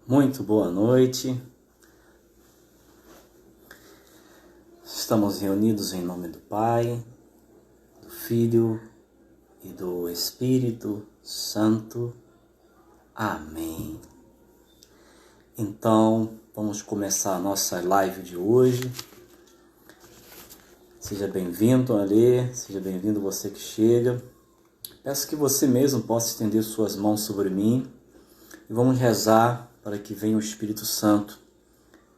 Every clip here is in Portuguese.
Muito boa noite. Estamos reunidos em nome do Pai, do Filho e do Espírito Santo. Amém. Então, vamos começar a nossa live de hoje. Seja bem-vindo, Alê, seja bem-vindo você que chega. Peço que você mesmo possa estender suas mãos sobre mim e vamos rezar para que venha o Espírito Santo,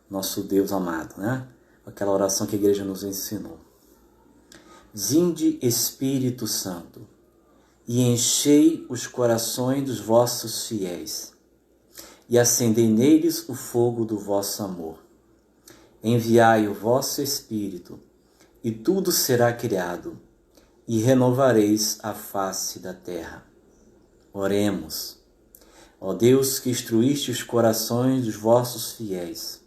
nosso Deus amado, né? Aquela oração que a igreja nos ensinou. Vinde, Espírito Santo, e enchei os corações dos vossos fiéis, e acendei neles o fogo do vosso amor. Enviai o vosso Espírito, e tudo será criado, e renovareis a face da terra. Oremos. Ó Deus, que instruíste os corações dos vossos fiéis,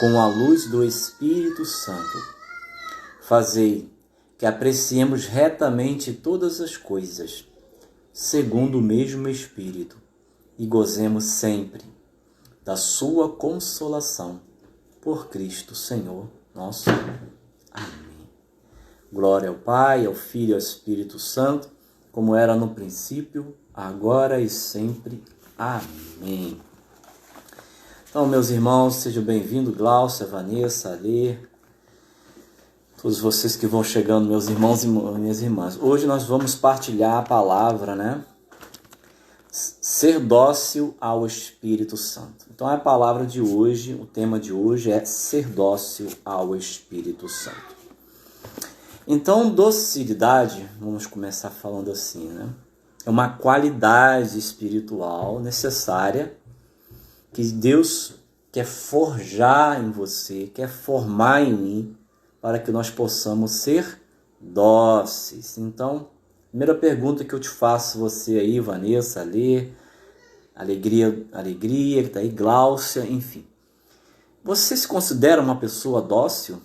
com a luz do Espírito Santo, fazei que apreciemos retamente todas as coisas, segundo o mesmo Espírito, e gozemos sempre da sua consolação, por Cristo Senhor nosso. Amém. Glória ao Pai, ao Filho e ao Espírito Santo, como era no princípio, agora e sempre. Amém. Então, meus irmãos, sejam bem-vindos, Glaucia, Vanessa, Alê, todos vocês que vão chegando, meus irmãos e minhas irmãs. Hoje nós vamos partilhar a palavra, né? Ser dócil ao Espírito Santo. Então, a palavra de hoje, o tema de hoje é ser dócil ao Espírito Santo. Então, docilidade, vamos começar falando assim, né? É uma qualidade espiritual necessária que Deus quer forjar em você, quer formar em mim, para que nós possamos ser dóceis. Então, primeira pergunta que eu te faço, você aí, Vanessa, Alê, Alegria, que está aí, Glaucia, enfim. Você se considera uma pessoa dócil?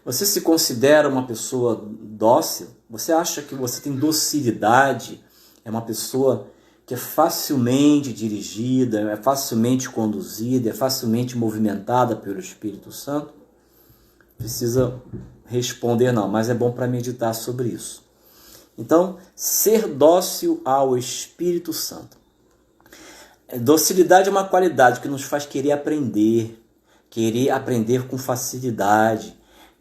Você se considera uma pessoa dócil? Você acha que você tem docilidade? É uma pessoa que é facilmente dirigida, é facilmente conduzida, é facilmente movimentada pelo Espírito Santo? Precisa responder não, mas é bom para meditar sobre isso. Então, ser dócil ao Espírito Santo. Docilidade é uma qualidade que nos faz querer aprender com facilidade,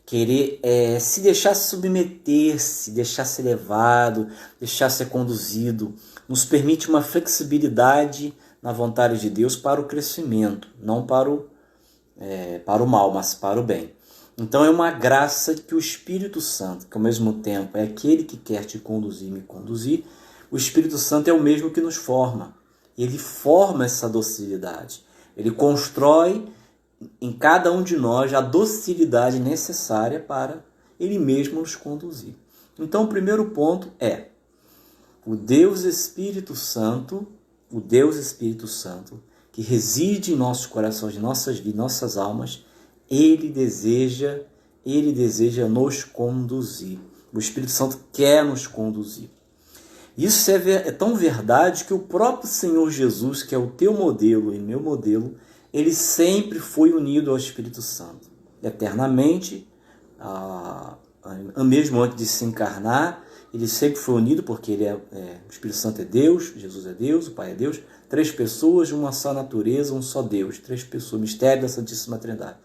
querer se deixar submeter, se deixar ser levado, deixar ser conduzido. Nos permite uma flexibilidade na vontade de Deus para o crescimento, não para o mal, mas para o bem. Então é uma graça que o Espírito Santo, que ao mesmo tempo é aquele que quer te conduzir e me conduzir, o Espírito Santo é o mesmo que nos forma. Ele forma essa docilidade. Ele constrói em cada um de nós a docilidade necessária para Ele mesmo nos conduzir. Então o primeiro ponto é o Deus Espírito Santo, que reside em nossos corações, em nossas vidas, nossas almas, Ele deseja nos conduzir. O Espírito Santo quer nos conduzir. Isso é tão verdade que o próprio Senhor Jesus, que é o teu modelo e meu modelo, ele sempre foi unido ao Espírito Santo. Eternamente, mesmo antes de se encarnar, ele sempre foi unido, porque o Espírito Santo é Deus, Jesus é Deus, o Pai é Deus, 3 pessoas, uma só natureza, um só Deus, 3 pessoas, mistério da Santíssima Trindade.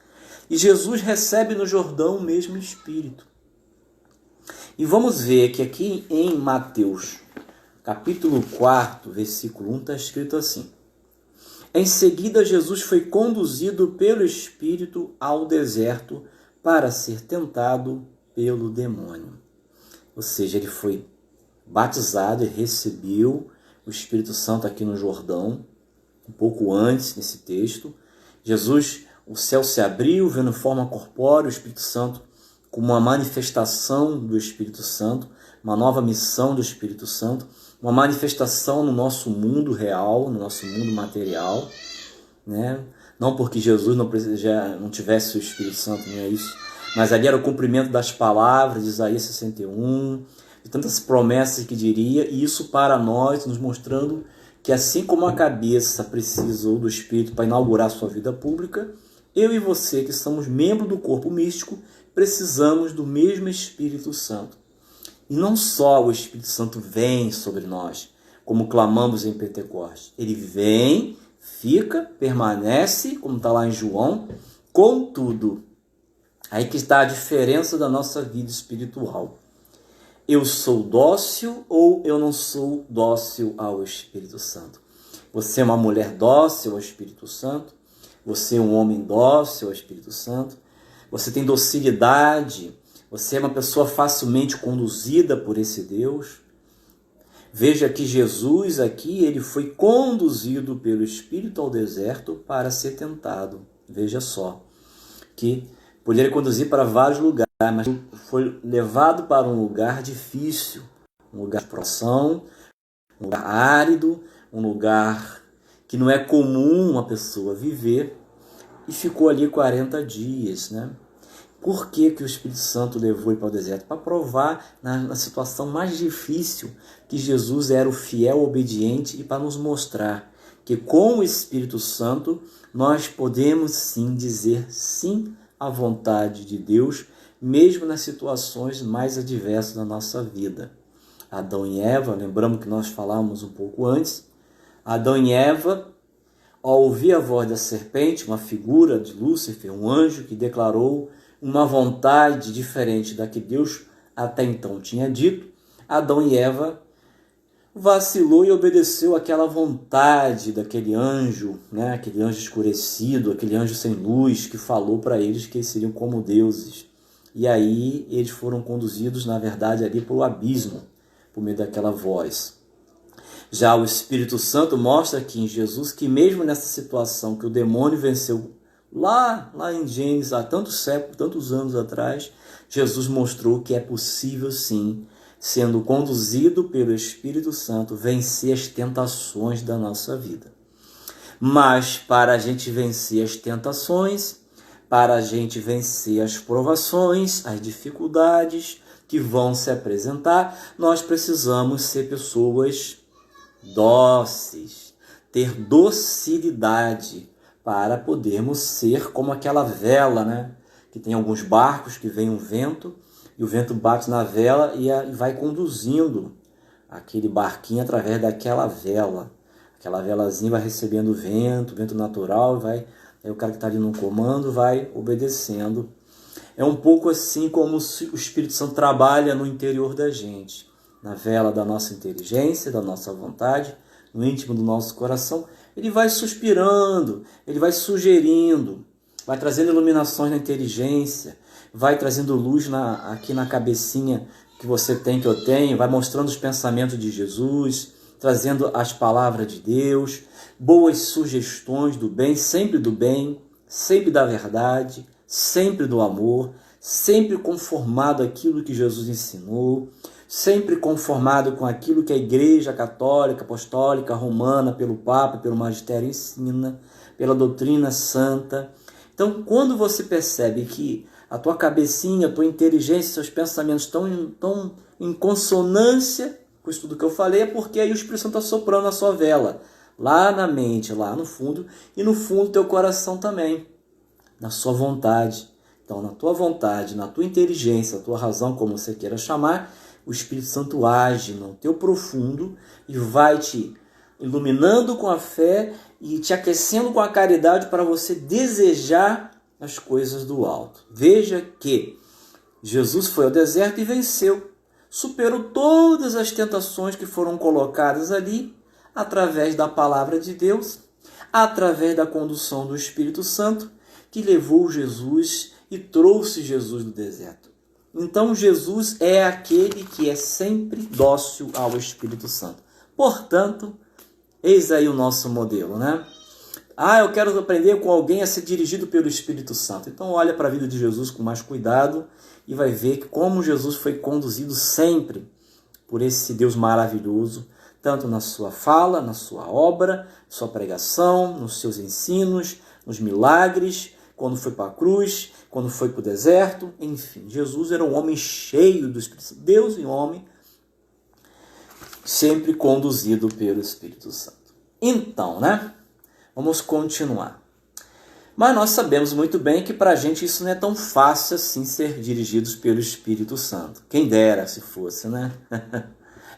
E Jesus recebe no Jordão o mesmo Espírito. E vamos ver que aqui em Mateus, capítulo 4, versículo 1, está escrito assim: Em seguida, Jesus foi conduzido pelo Espírito ao deserto para ser tentado pelo demônio. Ou seja, ele foi batizado e recebeu o Espírito Santo aqui no Jordão, um pouco antes nesse texto. Jesus, o céu se abriu, vendo forma corpórea, o Espírito Santo como uma manifestação do Espírito Santo, uma nova missão do Espírito Santo, uma manifestação no nosso mundo real, no nosso mundo material, né? Não porque Jesus não tivesse o Espírito Santo, não é isso, mas ali era o cumprimento das palavras de Isaías 61, de tantas promessas que diria, e isso para nós, nos mostrando que assim como a cabeça precisou do Espírito para inaugurar sua vida pública, eu e você, que somos membros do corpo místico, precisamos do mesmo Espírito Santo. E não só o Espírito Santo vem sobre nós, como clamamos em Pentecostes. Ele vem, fica, permanece, como está lá em João, contudo. Aí que está a diferença da nossa vida espiritual. Eu sou dócil ou eu não sou dócil ao Espírito Santo? Você é uma mulher dócil ao Espírito Santo? Você é um homem dócil ao Espírito Santo? Você tem docilidade? Você é uma pessoa facilmente conduzida por esse Deus? Veja que Jesus aqui, ele foi conduzido pelo Espírito ao deserto para ser tentado. Veja só, que poderia conduzir para vários lugares, mas foi levado para um lugar difícil, um lugar de provação, um lugar árido, um lugar que não é comum uma pessoa viver, e ficou ali 40 dias, né? Por que o Espírito Santo levou ele para o deserto? Para provar na situação mais difícil que Jesus era o fiel obediente e para nos mostrar que com o Espírito Santo nós podemos sim dizer sim à vontade de Deus, mesmo nas situações mais adversas da nossa vida. Adão e Eva, lembramos que nós falamos um pouco antes, Adão e Eva, ao ouvir a voz da serpente, uma figura de Lúcifer, um anjo que declarou uma vontade diferente da que Deus até então tinha dito, Adão e Eva vacilou e obedeceu àquela vontade daquele anjo, né? Aquele anjo escurecido, aquele anjo sem luz, que falou para eles que eles seriam como deuses. E aí eles foram conduzidos, na verdade, ali para o abismo, por meio daquela voz. Já o Espírito Santo mostra aqui em Jesus que mesmo nessa situação que o demônio venceu lá em Gênesis, há tantos séculos, tantos anos atrás, Jesus mostrou que é possível sim, sendo conduzido pelo Espírito Santo, vencer as tentações da nossa vida. Mas para a gente vencer as tentações, para a gente vencer as provações, as dificuldades que vão se apresentar, nós precisamos ser pessoas dóceis, ter docilidade, para podermos ser como aquela vela, né? Que tem alguns barcos que vem um vento, e o vento bate na vela e vai conduzindo aquele barquinho através daquela vela. Aquela velazinha vai recebendo vento natural, aí o cara que está ali no comando vai obedecendo. É um pouco assim como o Espírito Santo trabalha no interior da gente, na vela da nossa inteligência, da nossa vontade, no íntimo do nosso coração. Ele vai suspirando, ele vai sugerindo, vai trazendo iluminações na inteligência, vai trazendo luz aqui na cabecinha que você tem, que eu tenho, vai mostrando os pensamentos de Jesus, trazendo as palavras de Deus, boas sugestões do bem, sempre da verdade, sempre do amor, sempre conformado àquilo que Jesus ensinou, sempre conformado com aquilo que a Igreja Católica, Apostólica, Romana, pelo Papa, pelo Magistério ensina, pela doutrina santa. Então, quando você percebe que a tua cabecinha, a tua inteligência, seus pensamentos estão em consonância com isso tudo que eu falei, é porque aí o Espírito Santo está soprando a sua vela, lá na mente, lá no fundo, e no fundo do teu coração também, na sua vontade. Então, na tua vontade, na tua inteligência, na tua razão, como você queira chamar, o Espírito Santo age no teu profundo e vai te iluminando com a fé e te aquecendo com a caridade para você desejar as coisas do alto. Veja que Jesus foi ao deserto e venceu. Superou todas as tentações que foram colocadas ali através da palavra de Deus, através da condução do Espírito Santo, que levou Jesus e trouxe Jesus do deserto. Então, Jesus é aquele que é sempre dócil ao Espírito Santo. Portanto, eis aí o nosso modelo, né? Eu quero aprender com alguém a ser dirigido pelo Espírito Santo. Então, olha para a vida de Jesus com mais cuidado e vai ver que como Jesus foi conduzido sempre por esse Deus maravilhoso, tanto na sua fala, na sua obra, sua pregação, nos seus ensinos, nos milagres, quando foi para a cruz, quando foi para o deserto, enfim. Jesus era um homem cheio do Espírito Santo, Deus e homem, sempre conduzido pelo Espírito Santo. Então, né? Vamos continuar. Mas nós sabemos muito bem que para a gente isso não é tão fácil assim ser dirigidos pelo Espírito Santo. Quem dera se fosse, né?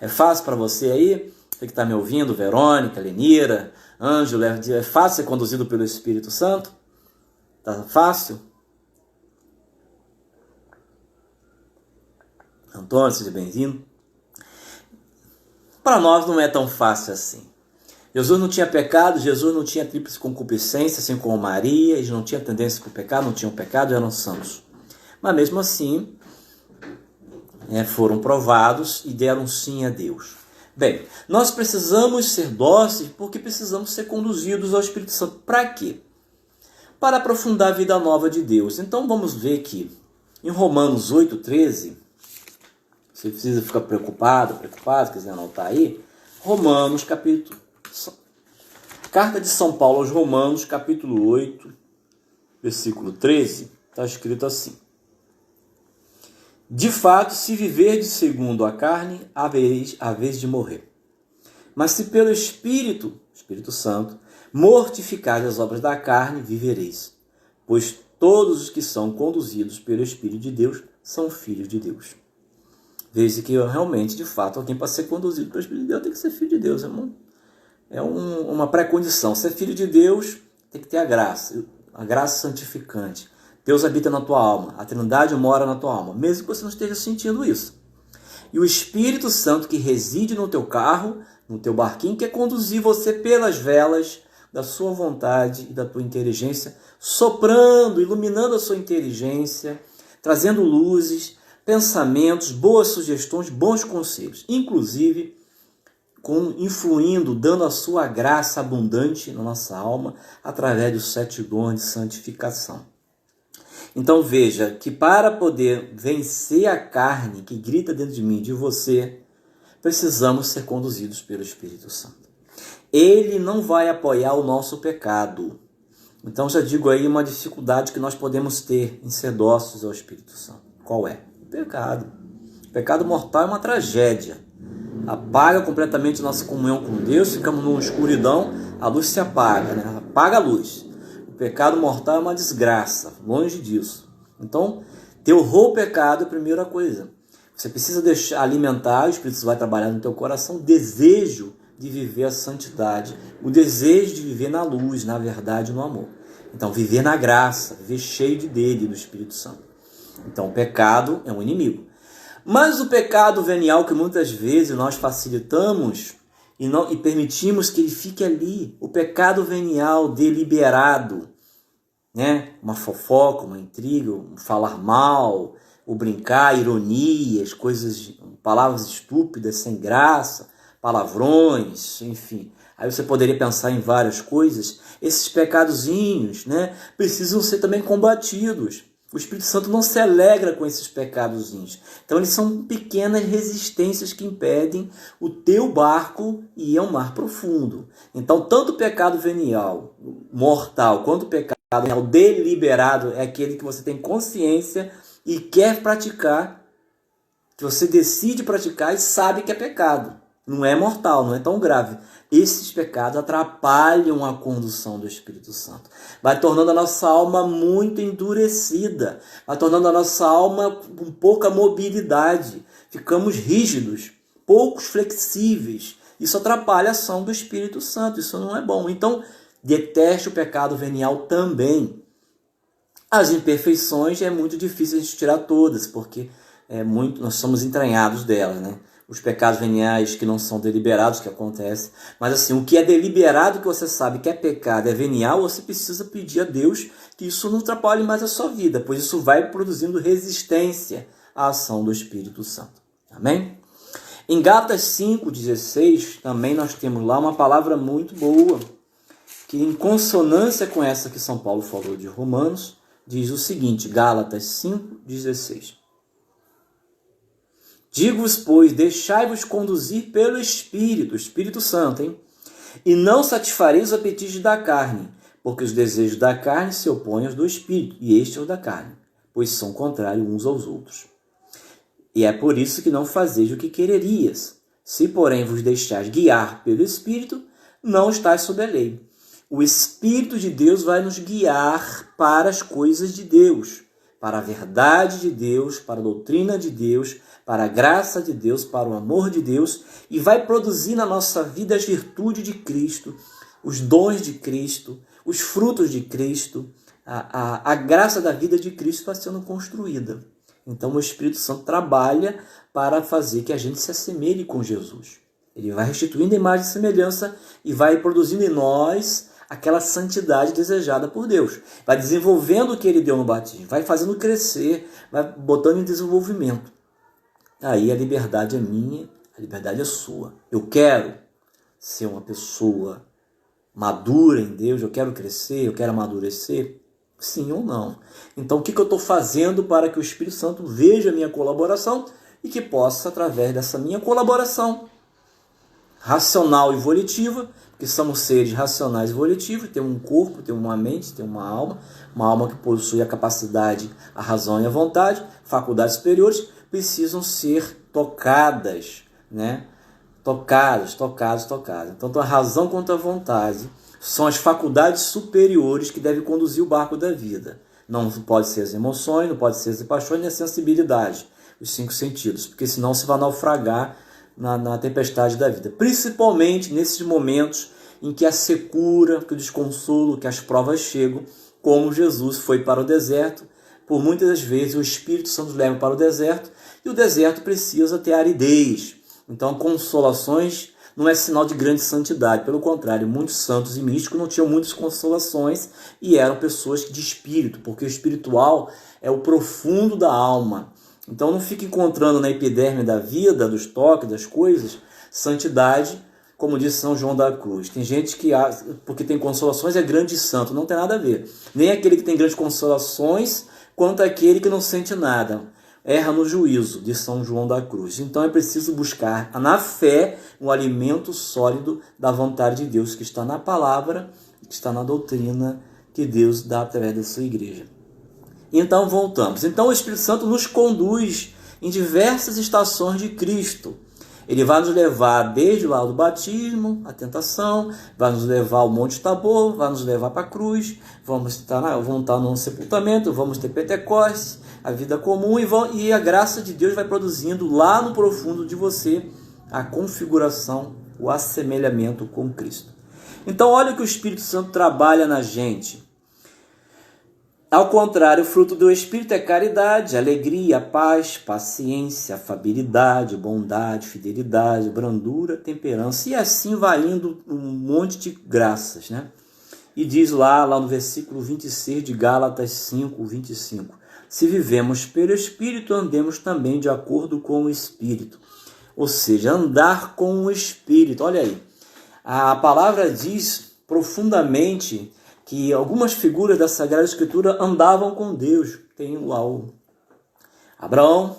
É fácil para você aí? Você que está me ouvindo, Verônica, Lenira, Ângelo, é fácil ser conduzido pelo Espírito Santo? Tá fácil? Antônio, seja bem-vindo. Para nós não é tão fácil assim. Jesus não tinha pecado, Jesus não tinha tríplice concupiscência, assim como Maria, eles não tinham tendência para o pecado, não tinham pecado, eram santos. Mas mesmo assim, foram provados e deram sim a Deus. Bem, nós precisamos ser dóceis porque precisamos ser conduzidos ao Espírito Santo. Para quê? Para aprofundar a vida nova de Deus. Então vamos ver aqui, em Romanos 8,13, você precisa ficar preocupado, quiser anotar aí, Romanos capítulo... Carta de São Paulo aos Romanos, capítulo 8, versículo 13, está escrito assim: de fato, se viverdes segundo a carne, haveis de morrer. Mas se pelo Espírito Santo, mortificardes as obras da carne, vivereis. Pois todos os que são conduzidos pelo Espírito de Deus são filhos de Deus. Veja que realmente, de fato, alguém para ser conduzido pelo Espírito de Deus tem que ser filho de Deus, irmão. É uma pré-condição. Ser filho de Deus tem que ter a graça santificante. Deus habita na tua alma, a Trindade mora na tua alma, mesmo que você não esteja sentindo isso. E o Espírito Santo que reside no teu carro, no teu barquinho, quer conduzir você pelas velas da sua vontade e da tua inteligência, soprando, iluminando a sua inteligência, trazendo luzes, pensamentos, boas sugestões, bons conselhos, inclusive influindo, dando a sua graça abundante na nossa alma, através dos 7 dons de santificação. Então veja que para poder vencer a carne que grita dentro de mim e de você, precisamos ser conduzidos pelo Espírito Santo. Ele não vai apoiar o nosso pecado. Então já digo aí uma dificuldade que nós podemos ter em ser dóceis ao Espírito Santo. Qual é? O pecado. O pecado mortal é uma tragédia. Apaga completamente nossa comunhão com Deus, ficamos numa escuridão, a luz se apaga, né? Apaga a luz. O pecado mortal é uma desgraça, longe disso. Então, terror o pecado é a primeira coisa. Você precisa alimentar, o Espírito vai trabalhar no teu coração, o desejo de viver a santidade, o desejo de viver na luz, na verdade, no amor. Então, viver na graça, viver cheio dele, do Espírito Santo. Então, o pecado é um inimigo. Mas o pecado venial que muitas vezes nós facilitamos e permitimos que ele fique ali, o pecado venial deliberado, né? Uma fofoca, uma intriga, um falar mal, o brincar, ironias, palavras estúpidas, sem graça, palavrões, enfim. Aí você poderia pensar em várias coisas. Esses pecadozinhos, né, precisam ser também combatidos. O Espírito Santo não se alegra com esses pecadozinhos. Então, eles são pequenas resistências que impedem o teu barco ir ao mar profundo. Então, tanto o pecado venial, mortal, quanto o pecado venial deliberado é aquele que você tem consciência e quer praticar, que você decide praticar e sabe que é pecado. Não é mortal, não é tão grave. Esses pecados atrapalham a condução do Espírito Santo. Vai tornando a nossa alma muito endurecida. Vai tornando a nossa alma com pouca mobilidade. Ficamos rígidos, poucos flexíveis. Isso atrapalha a ação do Espírito Santo. Isso não é bom. Então, deteste o pecado venial também. As imperfeições é muito difícil a gente tirar todas, porque nós somos entranhados delas, né? Os pecados veniais que não são deliberados, que acontecem. Mas assim, o que é deliberado, que você sabe que é pecado, é venial, você precisa pedir a Deus que isso não atrapalhe mais a sua vida, pois isso vai produzindo resistência à ação do Espírito Santo. Amém? Em Gálatas 5,16, também nós temos lá uma palavra muito boa, que em consonância com essa que São Paulo falou de Romanos, diz o seguinte, Gálatas 5,16. Digo-vos, pois, deixai-vos conduzir pelo Espírito Santo, hein? E não satisfareis os apetites da carne, porque os desejos da carne se opõem aos do Espírito, e estes aos da carne, pois são contrários uns aos outros. E é por isso que não fazeis o que quererias. Se, porém, vos deixais guiar pelo Espírito, não estás sob a lei. O Espírito de Deus vai nos guiar para as coisas de Deus, para a verdade de Deus, para a doutrina de Deus, para a graça de Deus, para o amor de Deus, e vai produzir na nossa vida as virtudes de Cristo, os dons de Cristo, os frutos de Cristo, a graça da vida de Cristo vai sendo construída. Então o Espírito Santo trabalha para fazer que a gente se assemelhe com Jesus. Ele vai restituindo a imagem e semelhança e vai produzindo em nós aquela santidade desejada por Deus. Vai desenvolvendo o que ele deu no batismo, vai fazendo crescer, vai botando em desenvolvimento. Aí a liberdade é minha, a liberdade é sua. Eu quero ser uma pessoa madura em Deus, eu quero crescer, eu quero amadurecer. Sim ou não? Então, o que eu estou fazendo para que o Espírito Santo veja a minha colaboração e que possa, através dessa minha colaboração racional e volitiva, porque somos seres racionais e volitivos, tem um corpo, tem uma mente, tem uma alma que possui a capacidade, a razão e a vontade, faculdades superiores, precisam ser tocadas, né? Tocadas. Tanto a razão quanto a vontade são as faculdades superiores que devem conduzir o barco da vida. Não pode ser as emoções, não pode ser as paixões, nem a sensibilidade, os 5 sentidos, porque senão você vai naufragar na tempestade da vida. Principalmente nesses momentos em que a secura, que o desconsolo, que as provas chegam, como Jesus foi para o deserto. Por muitas das vezes o Espírito Santo nos leva para o deserto e o deserto precisa ter aridez. Então consolações não é sinal de grande santidade, pelo contrário, muitos santos e místicos não tinham muitas consolações e eram pessoas de espírito, porque o espiritual é o profundo da alma. Então não fica encontrando na epiderme da vida, dos toques, das coisas, santidade, como disse São João da Cruz. Tem gente que, porque tem consolações, é grande santo, não tem nada a ver. Nem aquele que tem grandes consolações, quanto aquele que não sente nada. Erra no juízo, de São João da Cruz. Então é preciso buscar na fé um alimento sólido da vontade de Deus, que está na palavra, que está na doutrina que Deus dá através da sua igreja. Então voltamos. Então o Espírito Santo nos conduz em diversas estações de Cristo. Ele vai nos levar desde lá do batismo, a tentação, vai nos levar ao Monte Tabor, vai nos levar para a cruz, vamos estar no sepultamento, vamos ter Pentecostes, a vida comum, e a graça de Deus vai produzindo lá no profundo de você a configuração, o assemelhamento com Cristo. Então olha que o Espírito Santo trabalha na gente. Ao contrário, o fruto do Espírito é caridade, alegria, paz, paciência, afabilidade, bondade, fidelidade, brandura, temperança, e assim vai indo um monte de graças, né? E diz lá no versículo 26 de Gálatas 5, 25, se vivemos pelo Espírito, andemos também de acordo com o Espírito. Ou seja, andar com o Espírito. Olha aí, a palavra diz profundamente que algumas figuras da Sagrada Escritura andavam com Deus. Tem lá o Abraão,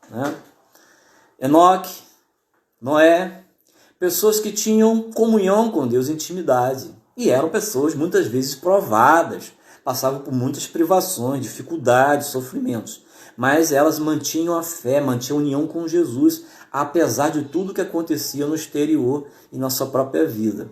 né? Enoque, Noé, pessoas que tinham comunhão com Deus, intimidade. E eram pessoas muitas vezes provadas, passavam por muitas privações, dificuldades, sofrimentos. Mas elas mantinham a fé, mantinham a união com Jesus, apesar de tudo que acontecia no exterior e na sua própria vida.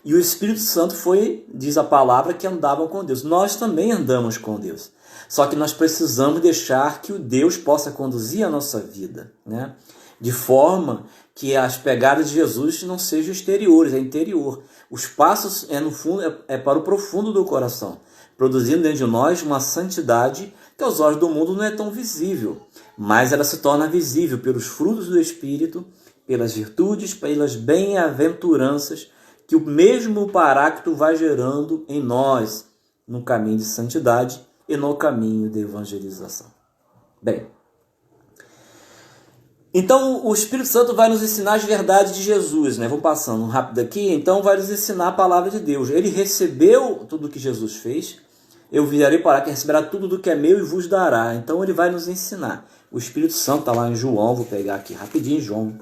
E o Espírito Santo foi, diz a palavra, que andavam com Deus. Nós também andamos com Deus. Só que nós precisamos deixar que o Deus possa conduzir a nossa vida, né? De forma que as pegadas de Jesus não sejam exteriores, é interior. Os passos no fundo, é para o profundo do coração, produzindo dentro de nós uma santidade que aos olhos do mundo não é tão visível, mas ela se torna visível pelos frutos do Espírito, pelas virtudes, pelas bem-aventuranças que o mesmo Paráclito vai gerando em nós, no caminho de santidade e no caminho de evangelização. Bem, então o Espírito Santo vai nos ensinar as verdades de Jesus, né? Vou passando rápido aqui. Então vai nos ensinar a palavra de Deus. Ele recebeu tudo o que Jesus fez. Eu virarei para que receberá tudo do que é meu e vos dará. Então ele vai nos ensinar. O Espírito Santo está lá em João, vou pegar aqui rapidinho, João.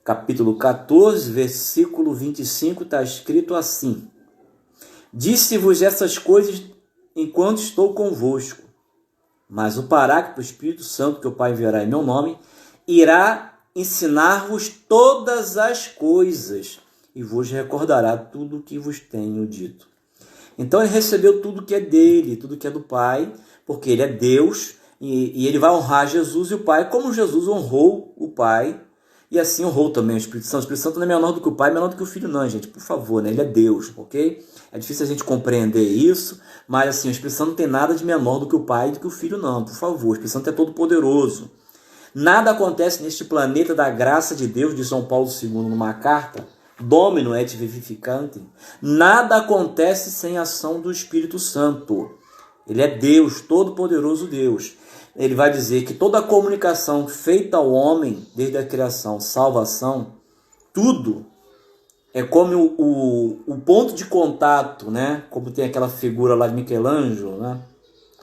Capítulo 14, versículo 25, está escrito assim: disse-vos essas coisas enquanto estou convosco, mas o Paráclito, o Espírito Santo, que o Pai enviará em meu nome, irá ensinar-vos todas as coisas e vos recordará tudo o que vos tenho dito. Então ele recebeu tudo que é dele, tudo que é do Pai, porque ele é Deus, e ele vai honrar Jesus e o Pai, como Jesus honrou o Pai, e assim honrou também o Espírito Santo. O Espírito Santo não é menor do que o Pai, menor do que o Filho não, gente, por favor, né? Ele é Deus, ok? É difícil a gente compreender isso, mas assim, o Espírito Santo não tem nada de menor do que o Pai e do que o Filho não, por favor. O Espírito Santo é todo poderoso. Nada acontece neste planeta da graça de Deus, de São Paulo II, numa carta, Domino et vivificante. Nada acontece sem a ação do Espírito Santo. Ele é Deus, todo-poderoso Deus. Ele vai dizer que toda a comunicação feita ao homem, desde a criação, salvação, tudo é como o ponto de contato, né? Como tem aquela figura lá de Michelangelo, né?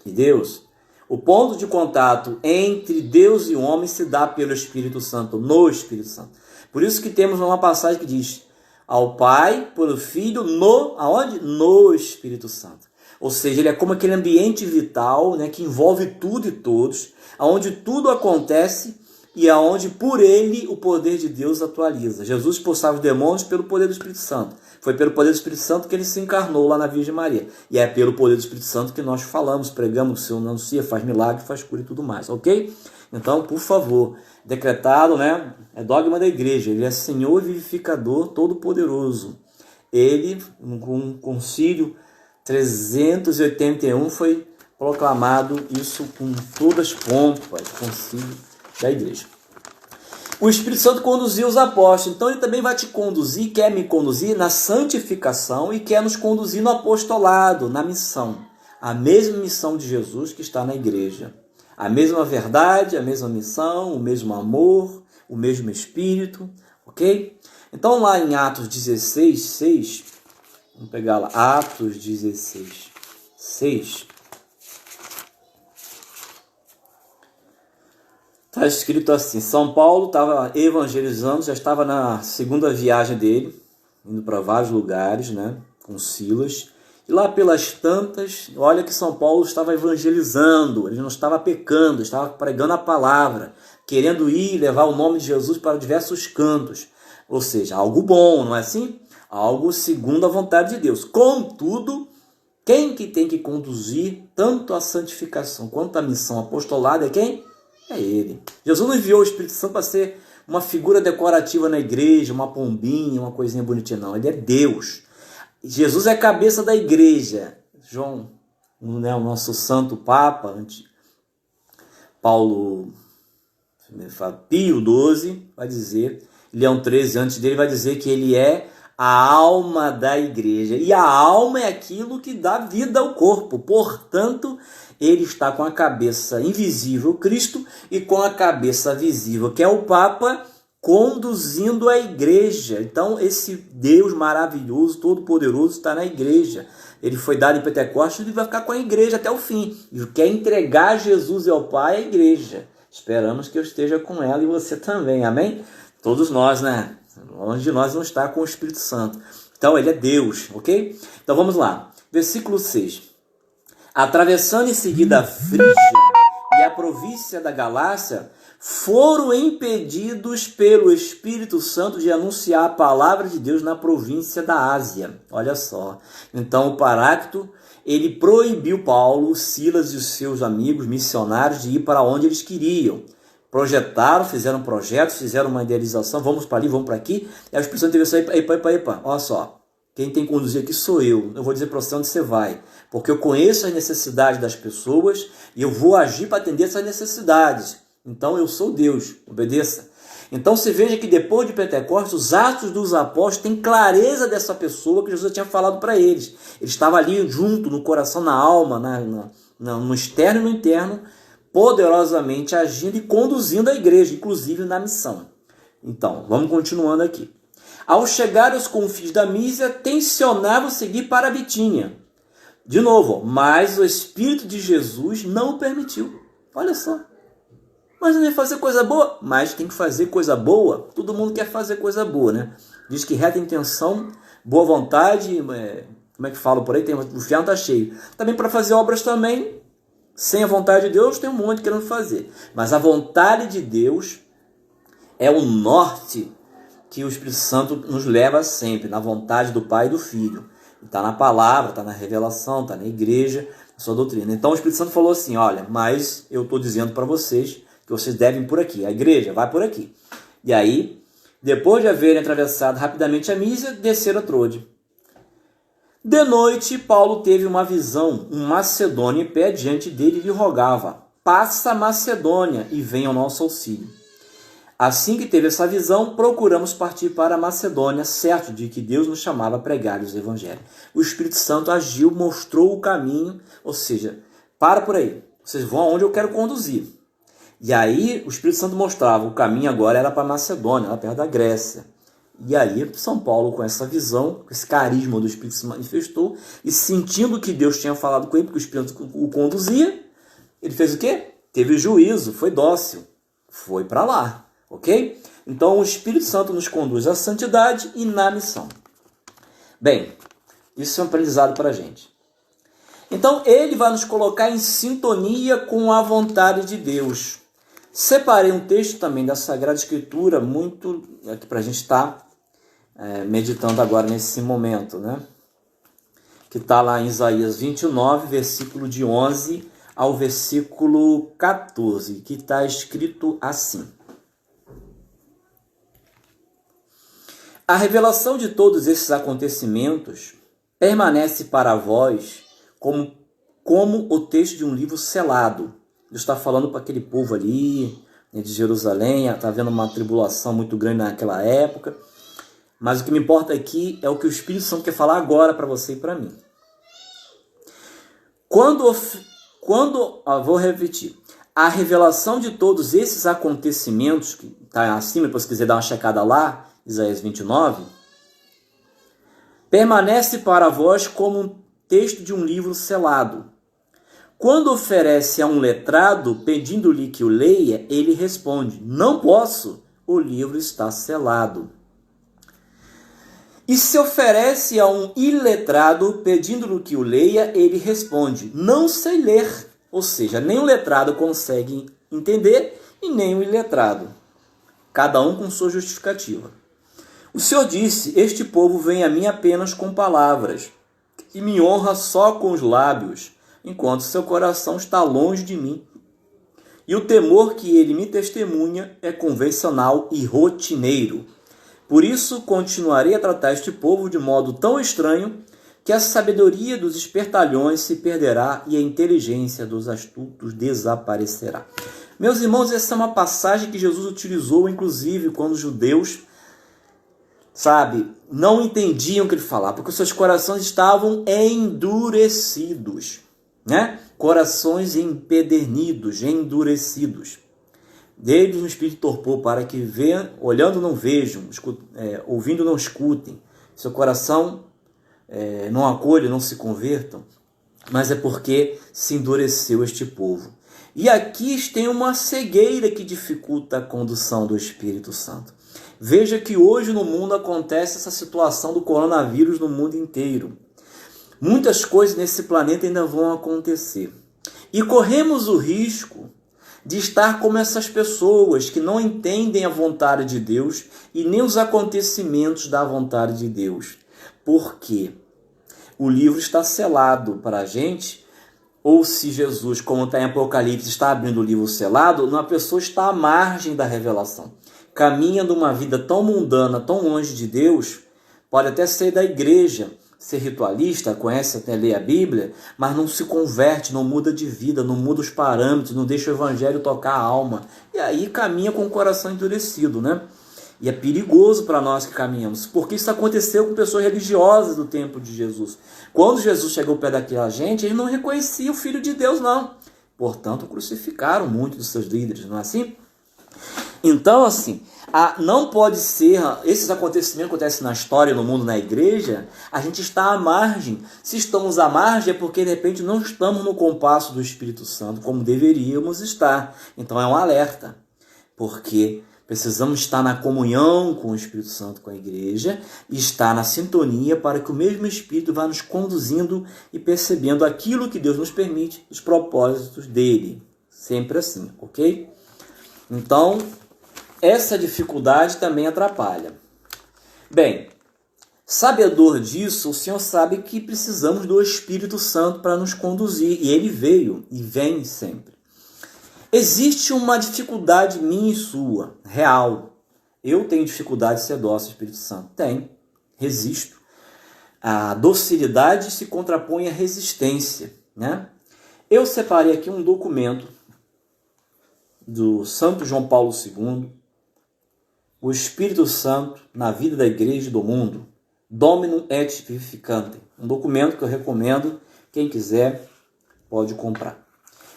De Deus. O ponto de contato entre Deus e o homem se dá pelo Espírito Santo, no Espírito Santo. Por isso que temos uma passagem que diz: ao Pai, pelo Filho, aonde? No Espírito Santo. Ou seja, ele é como aquele ambiente vital, né, que envolve tudo e todos, onde tudo acontece e aonde por ele o poder de Deus atualiza. Jesus expulsava os demônios pelo poder do Espírito Santo. Foi pelo poder do Espírito Santo que ele se encarnou lá na Virgem Maria. E é pelo poder do Espírito Santo que nós falamos, pregamos, o Senhor anuncia, faz milagre, faz cura e tudo mais, ok? Então, por favor, decretado, né? É dogma da igreja. Ele é Senhor vivificador todo-poderoso. Ele, com concílio 381, foi proclamado isso com todas as pompas, concílio da igreja. O Espírito Santo conduziu os apóstolos, então ele também vai te conduzir, quer me conduzir na santificação e quer nos conduzir no apostolado, na missão. A mesma missão de Jesus que está na igreja. A mesma verdade, a mesma missão, o mesmo amor, o mesmo Espírito, ok? Então lá em Atos 16, 6, vamos pegar lá, Atos 16, 6. Está escrito assim: São Paulo estava evangelizando, já estava na segunda viagem dele, indo para vários lugares, né, com Silas. E lá pelas tantas, olha que São Paulo estava evangelizando, ele não estava pecando, estava pregando a palavra, querendo ir levar o nome de Jesus para diversos cantos. Ou seja, algo bom, não é assim? Algo segundo a vontade de Deus. Contudo, quem que tem que conduzir tanto a santificação quanto a missão apostolada é quem? É ele. Jesus não enviou o Espírito Santo para ser uma figura decorativa na igreja, uma pombinha, uma coisinha bonitinha, não. Ele é Deus. Jesus é a cabeça da igreja. João, né, o nosso santo Papa, Pio XII, vai dizer, Leão XIII, antes dele, vai dizer que ele é a alma da igreja. E a alma é aquilo que dá vida ao corpo. Portanto, ele está com a cabeça invisível, Cristo, e com a cabeça visível, que é o Papa, conduzindo a igreja. Então, esse Deus maravilhoso, todo-poderoso, está na igreja. Ele foi dado em Pentecostes e vai ficar com a igreja até o fim. E quer entregar Jesus ao Pai à igreja. Esperamos que eu esteja com ela e você também, amém? Todos nós, né? Longe de nós não está com o Espírito Santo. Então, ele é Deus, ok? Então, vamos lá. Versículo 6. Atravessando em seguida a Frígia e a província da Galácia, foram impedidos pelo Espírito Santo de anunciar a palavra de Deus na província da Ásia. Olha só. Então, o Paráclito, ele proibiu Paulo, Silas e os seus amigos missionários de ir para onde eles queriam. Projetaram, fizeram projetos, fizeram uma idealização, vamos para ali, vamos para aqui. E aí o Espírito Santo teve que sair, epa, olha só. Quem tem que conduzir aqui sou eu. Eu vou dizer para você onde você vai. Porque eu conheço as necessidades das pessoas e eu vou agir para atender essas necessidades. Então eu sou Deus. Obedeça. Então você veja que depois de Pentecostes, os Atos dos Apóstolos têm clareza dessa pessoa que Jesus tinha falado para eles. Ele estava ali junto, no coração, na alma, no externo e no interno, poderosamente agindo e conduzindo a igreja, inclusive na missão. Então, vamos continuando aqui. Ao chegar aos confins da Mísia, tensionavam seguir para a Bitínia. De novo, mas o Espírito de Jesus não o permitiu. Olha só. Mas não é fazer coisa boa? Mas tem que fazer coisa boa. Todo mundo quer fazer coisa boa, né? Diz que reta intenção, boa vontade, como é que fala por aí? O fiado está cheio. Também para fazer obras também, sem a vontade de Deus, tem um monte querendo fazer. Mas a vontade de Deus é o norte que o Espírito Santo nos leva sempre, na vontade do Pai e do Filho. Está na palavra, está na revelação, está na igreja, na sua doutrina. Então o Espírito Santo falou assim, olha, mas eu estou dizendo para vocês que vocês devem ir por aqui. A igreja vai por aqui. E aí, depois de haverem atravessado rapidamente a Mísia, desceram a Trode. De noite, Paulo teve uma visão. Um macedônio em pé diante dele lhe rogava, passa a Macedônia e venha ao nosso auxílio. Assim que teve essa visão, procuramos partir para a Macedônia, certo de que Deus nos chamava a pregar os evangelhos. O Espírito Santo agiu, mostrou o caminho, ou seja, para por aí, vocês vão aonde eu quero conduzir. E aí o Espírito Santo mostrava, o caminho agora era para a Macedônia, lá perto da Grécia. E aí São Paulo, com essa visão, com esse carisma do Espírito se manifestou, e sentindo que Deus tinha falado com ele, porque o Espírito o conduzia, ele fez o quê? Teve juízo, foi dócil, foi para lá. Ok? Então o Espírito Santo nos conduz à santidade e na missão. Bem, isso é um aprendizado para a gente. Então ele vai nos colocar em sintonia com a vontade de Deus. Separei um texto também da Sagrada Escritura, muito aqui para a gente estar meditando agora nesse momento, né? Que está lá em Isaías 29, versículo de 11 ao versículo 14, que está escrito assim. A revelação de todos esses acontecimentos permanece para vós como o texto de um livro selado. Deus está falando para aquele povo ali, né, de Jerusalém, está havendo uma tribulação muito grande naquela época. Mas o que me importa aqui é o que o Espírito Santo quer falar agora para você e para mim. Vou repetir. A revelação de todos esses acontecimentos, que está acima, depois se quiser dar uma checada lá, Isaías 29, permanece para vós como um texto de um livro selado. Quando oferece a um letrado, pedindo-lhe que o leia, ele responde, não posso, o livro está selado. E se oferece a um iletrado, pedindo-lhe que o leia, ele responde, não sei ler. Ou seja, nem o letrado consegue entender e nem o iletrado. Cada um com sua justificativa. O Senhor disse, este povo vem a mim apenas com palavras, e me honra só com os lábios, enquanto seu coração está longe de mim. E o temor que ele me testemunha é convencional e rotineiro. Por isso, continuarei a tratar este povo de modo tão estranho que a sabedoria dos espertalhões se perderá e a inteligência dos astutos desaparecerá. Meus irmãos, essa é uma passagem que Jesus utilizou, inclusive, quando os judeus, não entendiam o que ele falava, porque os seus corações estavam endurecidos, né? Corações empedernidos, endurecidos. Deles no espírito torpor, para que olhando não vejam, ouvindo não escutem, seu coração não acolha, não se convertam, mas é porque se endureceu este povo. E aqui tem uma cegueira que dificulta a condução do Espírito Santo. Veja que hoje no mundo acontece essa situação do coronavírus no mundo inteiro. Muitas coisas nesse planeta ainda vão acontecer. E corremos o risco de estar como essas pessoas que não entendem a vontade de Deus e nem os acontecimentos da vontade de Deus. Por quê? O livro está selado para a gente, ou se Jesus, como está em Apocalipse, está abrindo o livro selado, uma pessoa está à margem da revelação. Caminha numa vida tão mundana, tão longe de Deus, pode até ser da igreja, ser ritualista, conhece até ler a Bíblia, mas não se converte, não muda de vida, não muda os parâmetros, não deixa o evangelho tocar a alma. E aí caminha com o coração endurecido, né? E é perigoso para nós que caminhamos, porque isso aconteceu com pessoas religiosas do tempo de Jesus. Quando Jesus chegou perto daquela gente, ele não reconhecia o Filho de Deus, não. Portanto, crucificaram muitos dos seus líderes, não é assim? Então, assim, não pode ser, esses acontecimentos que acontecem na história, no mundo, na igreja, a gente está à margem. Se estamos à margem é porque, de repente, não estamos no compasso do Espírito Santo como deveríamos estar. Então, é um alerta, porque precisamos estar na comunhão com o Espírito Santo, com a igreja, e estar na sintonia para que o mesmo Espírito vá nos conduzindo e percebendo aquilo que Deus nos permite, os propósitos dele. Sempre assim, ok? Então, essa dificuldade também atrapalha. Bem, sabedor disso, o Senhor sabe que precisamos do Espírito Santo para nos conduzir, e ele veio e vem sempre. Existe uma dificuldade minha e sua, real. Eu tenho dificuldade de ser dócil ao Espírito Santo. Tenho, resisto. A docilidade se contrapõe à resistência, né? Eu separei aqui um documento do Santo João Paulo II, o Espírito Santo na vida da igreja e do mundo, Dominum et Vivificante, um documento que eu recomendo, quem quiser pode comprar.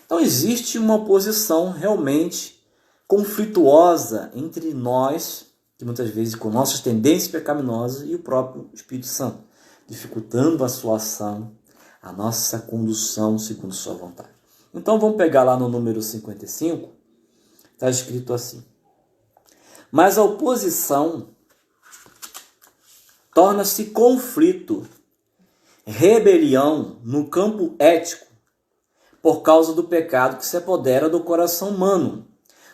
Então existe uma oposição realmente conflituosa entre nós, que muitas vezes com nossas tendências pecaminosas, e o próprio Espírito Santo, dificultando a sua ação, a nossa condução segundo sua vontade. Então vamos pegar lá no número 55, está escrito assim: mas a oposição torna-se conflito, rebelião no campo ético, por causa do pecado que se apodera do coração humano,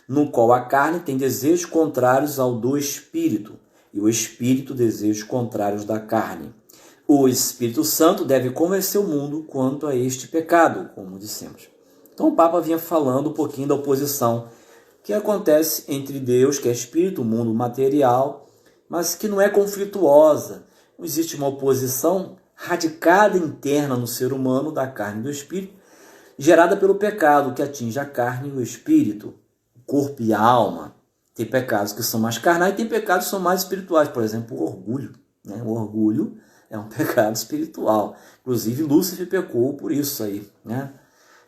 no qual a carne tem desejos contrários ao do espírito, e o espírito desejos contrários da carne. O Espírito Santo deve convencer o mundo quanto a este pecado, como dissemos. Então o Papa vinha falando um pouquinho da oposição que acontece entre Deus, que é espírito, o mundo material, mas que não é conflituosa. Existe uma oposição radicada interna no ser humano, da carne e do espírito, gerada pelo pecado que atinge a carne e o espírito, o corpo e a alma. Tem pecados que são mais carnais e tem pecados que são mais espirituais. Por exemplo, o orgulho, né? O orgulho é um pecado espiritual. Inclusive, Lúcifer pecou por isso aí, né?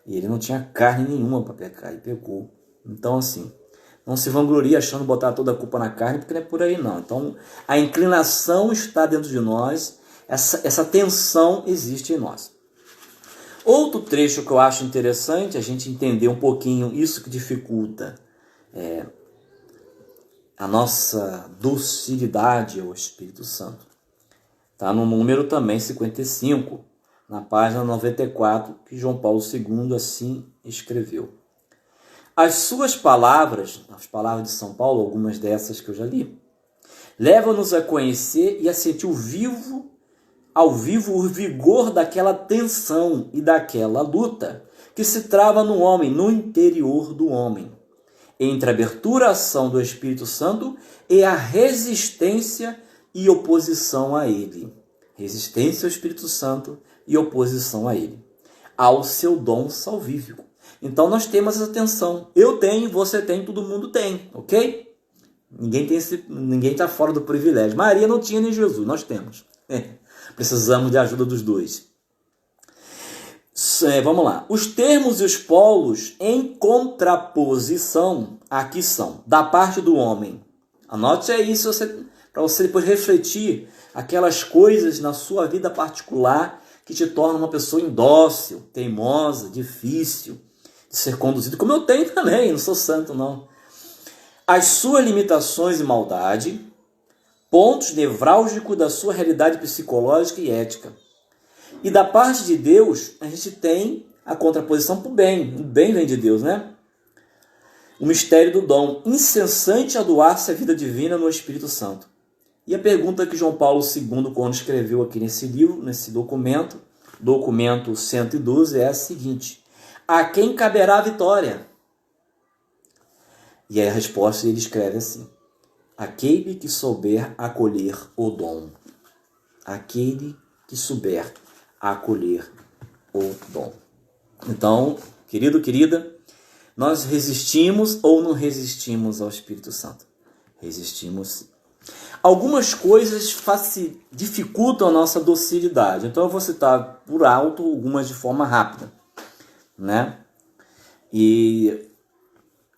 E ele não tinha carne nenhuma para pecar e pecou. Então, assim, não se vanglorie achando botar toda a culpa na carne, porque não é por aí, não. Então, a inclinação está dentro de nós, essa tensão existe em nós. Outro trecho que eu acho interessante a gente entender um pouquinho isso que dificulta a nossa docilidade ao Espírito Santo. Está no número também 55, na página 94, que João Paulo II assim escreveu. As suas palavras, as palavras de São Paulo, algumas dessas que eu já li, levam-nos a conhecer e a sentir ao vivo o vigor daquela tensão e daquela luta que se trava no homem, no interior do homem, entre a abertura à ação do Espírito Santo e a resistência e oposição a ele. Resistência ao Espírito Santo e oposição a ele, ao seu dom salvífico. Então nós temos essa tensão. Eu tenho, você tem, todo mundo tem, ok? Ninguém está fora do privilégio. Maria não tinha nem Jesus, nós temos. Precisamos de ajuda dos dois. Vamos lá. Os termos e os polos em contraposição aqui são da parte do homem. Anote isso para você depois refletir aquelas coisas na sua vida particular que te tornam uma pessoa indócil, teimosa, difícil de ser conduzido, como eu tenho também, não sou santo não. As suas limitações e maldade, pontos nevrálgicos da sua realidade psicológica e ética. E da parte de Deus, a gente tem a contraposição para o bem. O bem vem de Deus, né? O mistério do dom, incessante a doar-se a vida divina no Espírito Santo. E a pergunta que João Paulo II, quando escreveu aqui nesse livro, nesse documento 112, é a seguinte: a quem caberá a vitória? E aí a resposta ele escreve assim: aquele que souber acolher o dom. Aquele que souber acolher o dom. Então, querido, querida, nós resistimos ou não resistimos ao Espírito Santo? Resistimos. Algumas coisas dificultam a nossa docilidade. Então eu vou citar por alto algumas de forma rápida, né? E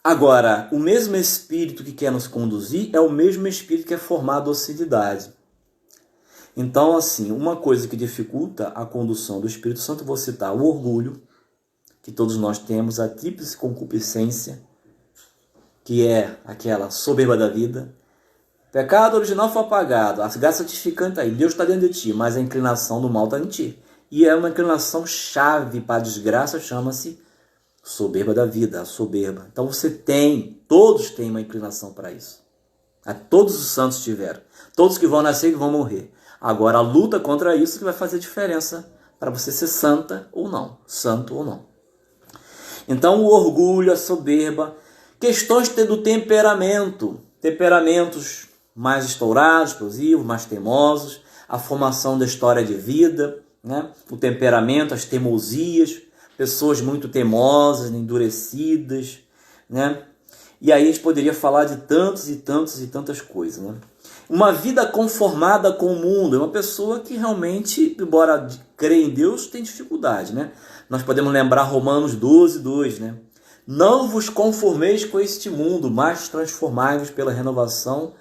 agora, o mesmo Espírito que quer nos conduzir é o mesmo Espírito que quer formar a docilidade. Então, assim, uma coisa que dificulta a condução do Espírito Santo, eu vou citar o orgulho, que todos nós temos, a tríplice concupiscência, que é aquela soberba da vida. O pecado original foi apagado, a graça santificante está aí, Deus está dentro de ti, mas a inclinação do mal está em ti. E é uma inclinação chave para a desgraça, chama-se soberba da vida, a soberba. Então você tem, todos têm uma inclinação para isso. Todos os santos tiveram. Todos que vão nascer e vão morrer. Agora, a luta contra isso que vai fazer diferença para você ser santa ou não. Santo ou não. Então, o orgulho, a soberba, questões do temperamento. Temperamentos mais estourados, explosivos, mais teimosos. A formação da história de vida, né? O temperamento, as teimosias. Pessoas muito teimosas, endurecidas, né? E aí a gente poderia falar de tantas coisas, né? Uma vida conformada com o mundo. É uma pessoa que realmente, embora creia em Deus, tem dificuldade, né? Nós podemos lembrar Romanos 12:2, né? Não vos conformeis com este mundo, mas transformai-vos pela renovação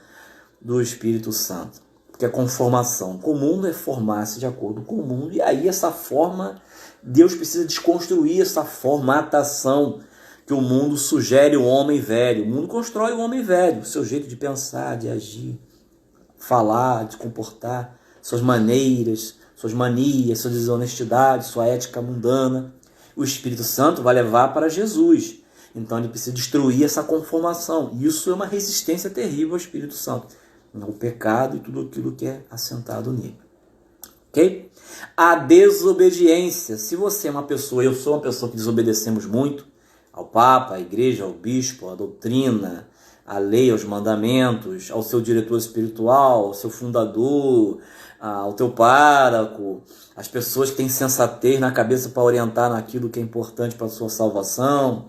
do Espírito Santo. Porque a conformação com o mundo é formar-se de acordo com o mundo. E aí essa forma, Deus precisa desconstruir essa formatação que o mundo sugere o homem velho. O mundo constrói o homem velho, o seu jeito de pensar, de agir, falar, de comportar, suas maneiras, suas manias, sua desonestidade, sua ética mundana. O Espírito Santo vai levar para Jesus. Então ele precisa destruir essa conformação. Isso é uma resistência terrível ao Espírito Santo. O pecado e tudo aquilo que é assentado nele. Ok? A desobediência. Se você é uma pessoa, eu sou uma pessoa que desobedecemos muito ao Papa, à Igreja, ao Bispo, à doutrina, à lei, aos mandamentos, ao seu diretor espiritual, ao seu fundador, ao teu pároco, as pessoas que têm sensatez na cabeça para orientar naquilo que é importante para a sua salvação,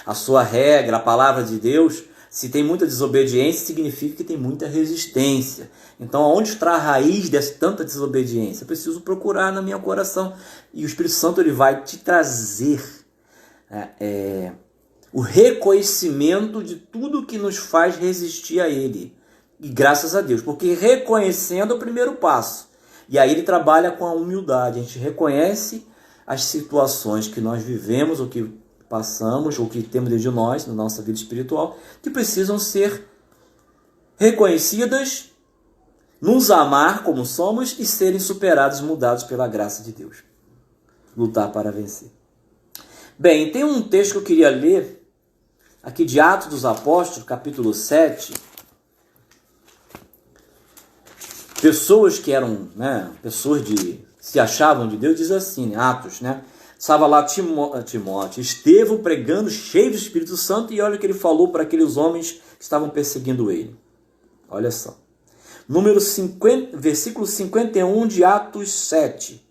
a sua regra, a palavra de Deus. Se tem muita desobediência, significa que tem muita resistência. Então, aonde está a raiz dessa tanta desobediência? Eu preciso procurar no meu coração. E o Espírito Santo ele vai te trazer o reconhecimento de tudo que nos faz resistir a Ele. E graças a Deus, porque reconhecendo é o primeiro passo. E aí ele trabalha com a humildade. A gente reconhece as situações que nós vivemos, ou que passamos, ou que temos dentro de nós, na nossa vida espiritual, que precisam ser reconhecidas, nos amar como somos e serem superados, mudados pela graça de Deus. Lutar para vencer. Bem, tem um texto que eu queria ler, aqui de Atos dos Apóstolos, capítulo 7. Pessoas que eram, pessoas se achavam de Deus, diz assim, Atos, Estava lá Timóteo, Estevão pregando, cheio do Espírito Santo, e olha o que ele falou para aqueles homens que estavam perseguindo ele. Olha só. Versículo 51 de Atos 7.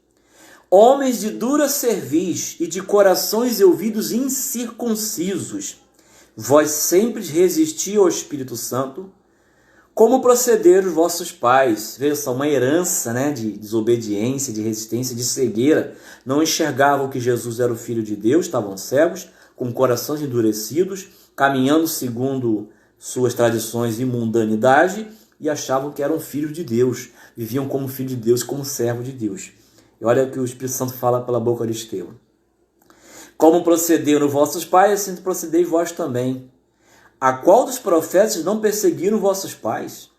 Homens de dura cerviz e de corações e ouvidos incircuncisos, vós sempre resisti ao Espírito Santo, como procederam os vossos pais. Veja só, uma herança de desobediência, de resistência, de cegueira. Não enxergavam que Jesus era o Filho de Deus, estavam cegos, com corações endurecidos, caminhando segundo suas tradições e mundanidade, e achavam que eram filhos de Deus, viviam como filho de Deus, como servo de Deus. E olha o que o Espírito Santo fala pela boca de Estevão. Como procederam vossos pais, assim procedeis vós também. A qual dos profetas não perseguiram vossos pais?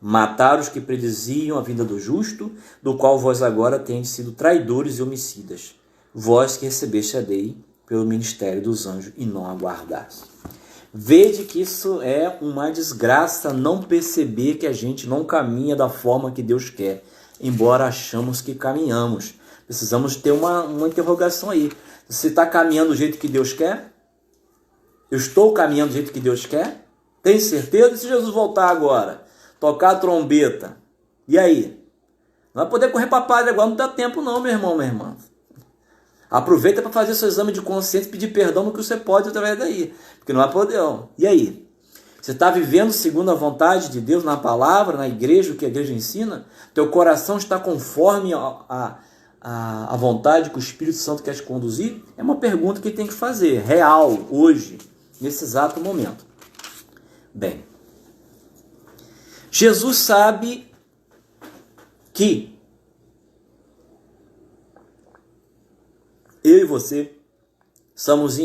Mataram os que prediziam a vinda do justo, do qual vós agora tendes sido traidores e homicidas. Vós que recebeste a lei pelo ministério dos anjos e não aguardaste. Vede que isso é uma desgraça não perceber que a gente não caminha da forma que Deus quer, embora achamos que caminhamos. Precisamos ter uma interrogação aí. Você está caminhando do jeito que Deus quer? Eu estou caminhando do jeito que Deus quer? Tem certeza? E se Jesus voltar agora, tocar a trombeta, e aí? Não vai poder correr para padre agora, não dá tempo não, meu irmão, minha irmã. Aproveita para fazer seu exame de consciência e pedir perdão no que você pode através daí, porque não vai poder não. E aí? Você está vivendo segundo a vontade de Deus na palavra, na igreja, o que a igreja ensina? Teu coração está conforme a vontade que o Espírito Santo quer te conduzir? É uma pergunta que tem que fazer, real, hoje, nesse exato momento. Bem, Jesus sabe que eu e você somos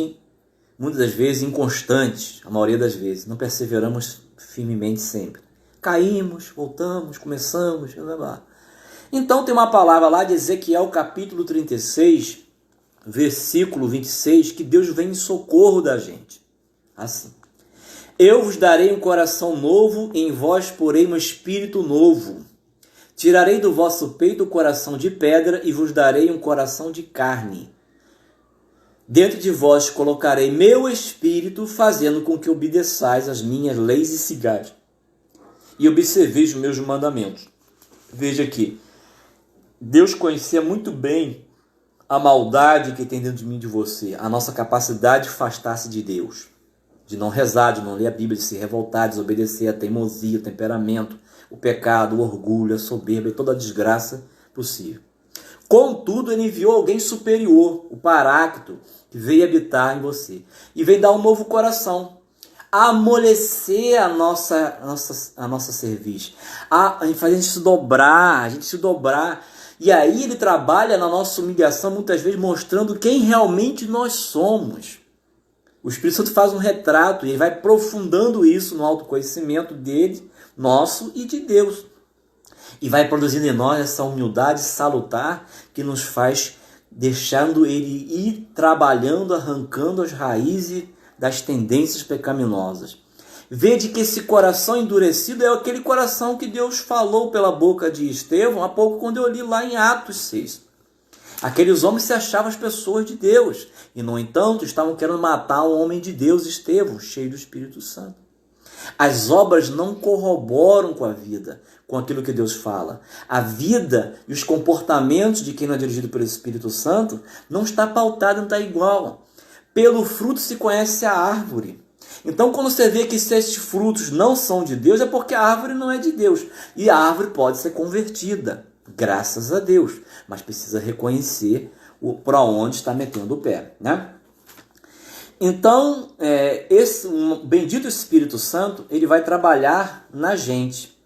muitas das vezes inconstantes, a maioria das vezes, não perseveramos firmemente sempre. Caímos, voltamos, começamos, blá, blá. Então tem uma palavra lá de Ezequiel capítulo 36, versículo 26, que Deus vem em socorro da gente. Assim. Eu vos darei um coração novo, em vós porei um espírito novo. Tirarei do vosso peito o coração de pedra e vos darei um coração de carne. Dentro de vós colocarei meu espírito, fazendo com que obedeçais as minhas leis e sigais. E observeis os meus mandamentos. Veja aqui, Deus conhecia muito bem a maldade que tem dentro de mim e de você, a nossa capacidade de afastar-se de Deus, de não rezar, de não ler a Bíblia, de se revoltar, desobedecer, a teimosia, o temperamento, o pecado, o orgulho, a soberba e toda a desgraça possível. Contudo, ele enviou alguém superior, o Paráclito, que veio habitar em você. E veio dar um novo coração, a amolecer a nossa cerviz, a fazer a gente se dobrar. E aí ele trabalha na nossa humilhação, muitas vezes mostrando quem realmente nós somos. O Espírito Santo faz um retrato e ele vai aprofundando isso no autoconhecimento dele, nosso e de Deus. E vai produzindo em nós essa humildade salutar que nos faz deixando ele ir trabalhando, arrancando as raízes das tendências pecaminosas. Vede que esse coração endurecido é aquele coração que Deus falou pela boca de Estevão há pouco, quando eu li lá em Atos 6. Aqueles homens se achavam as pessoas de Deus e, no entanto, estavam querendo matar o homem de Deus, Estevão, cheio do Espírito Santo. As obras não corroboram com a vida, com aquilo que Deus fala. A vida e os comportamentos de quem não é dirigido pelo Espírito Santo não está pautado, não está igual. Pelo fruto se conhece a árvore. Então, quando você vê que esses frutos não são de Deus, é porque a árvore não é de Deus. E a árvore pode ser convertida, graças a Deus. Mas precisa reconhecer para onde está metendo o pé, né? Então, esse bendito Espírito Santo, ele vai trabalhar na gente.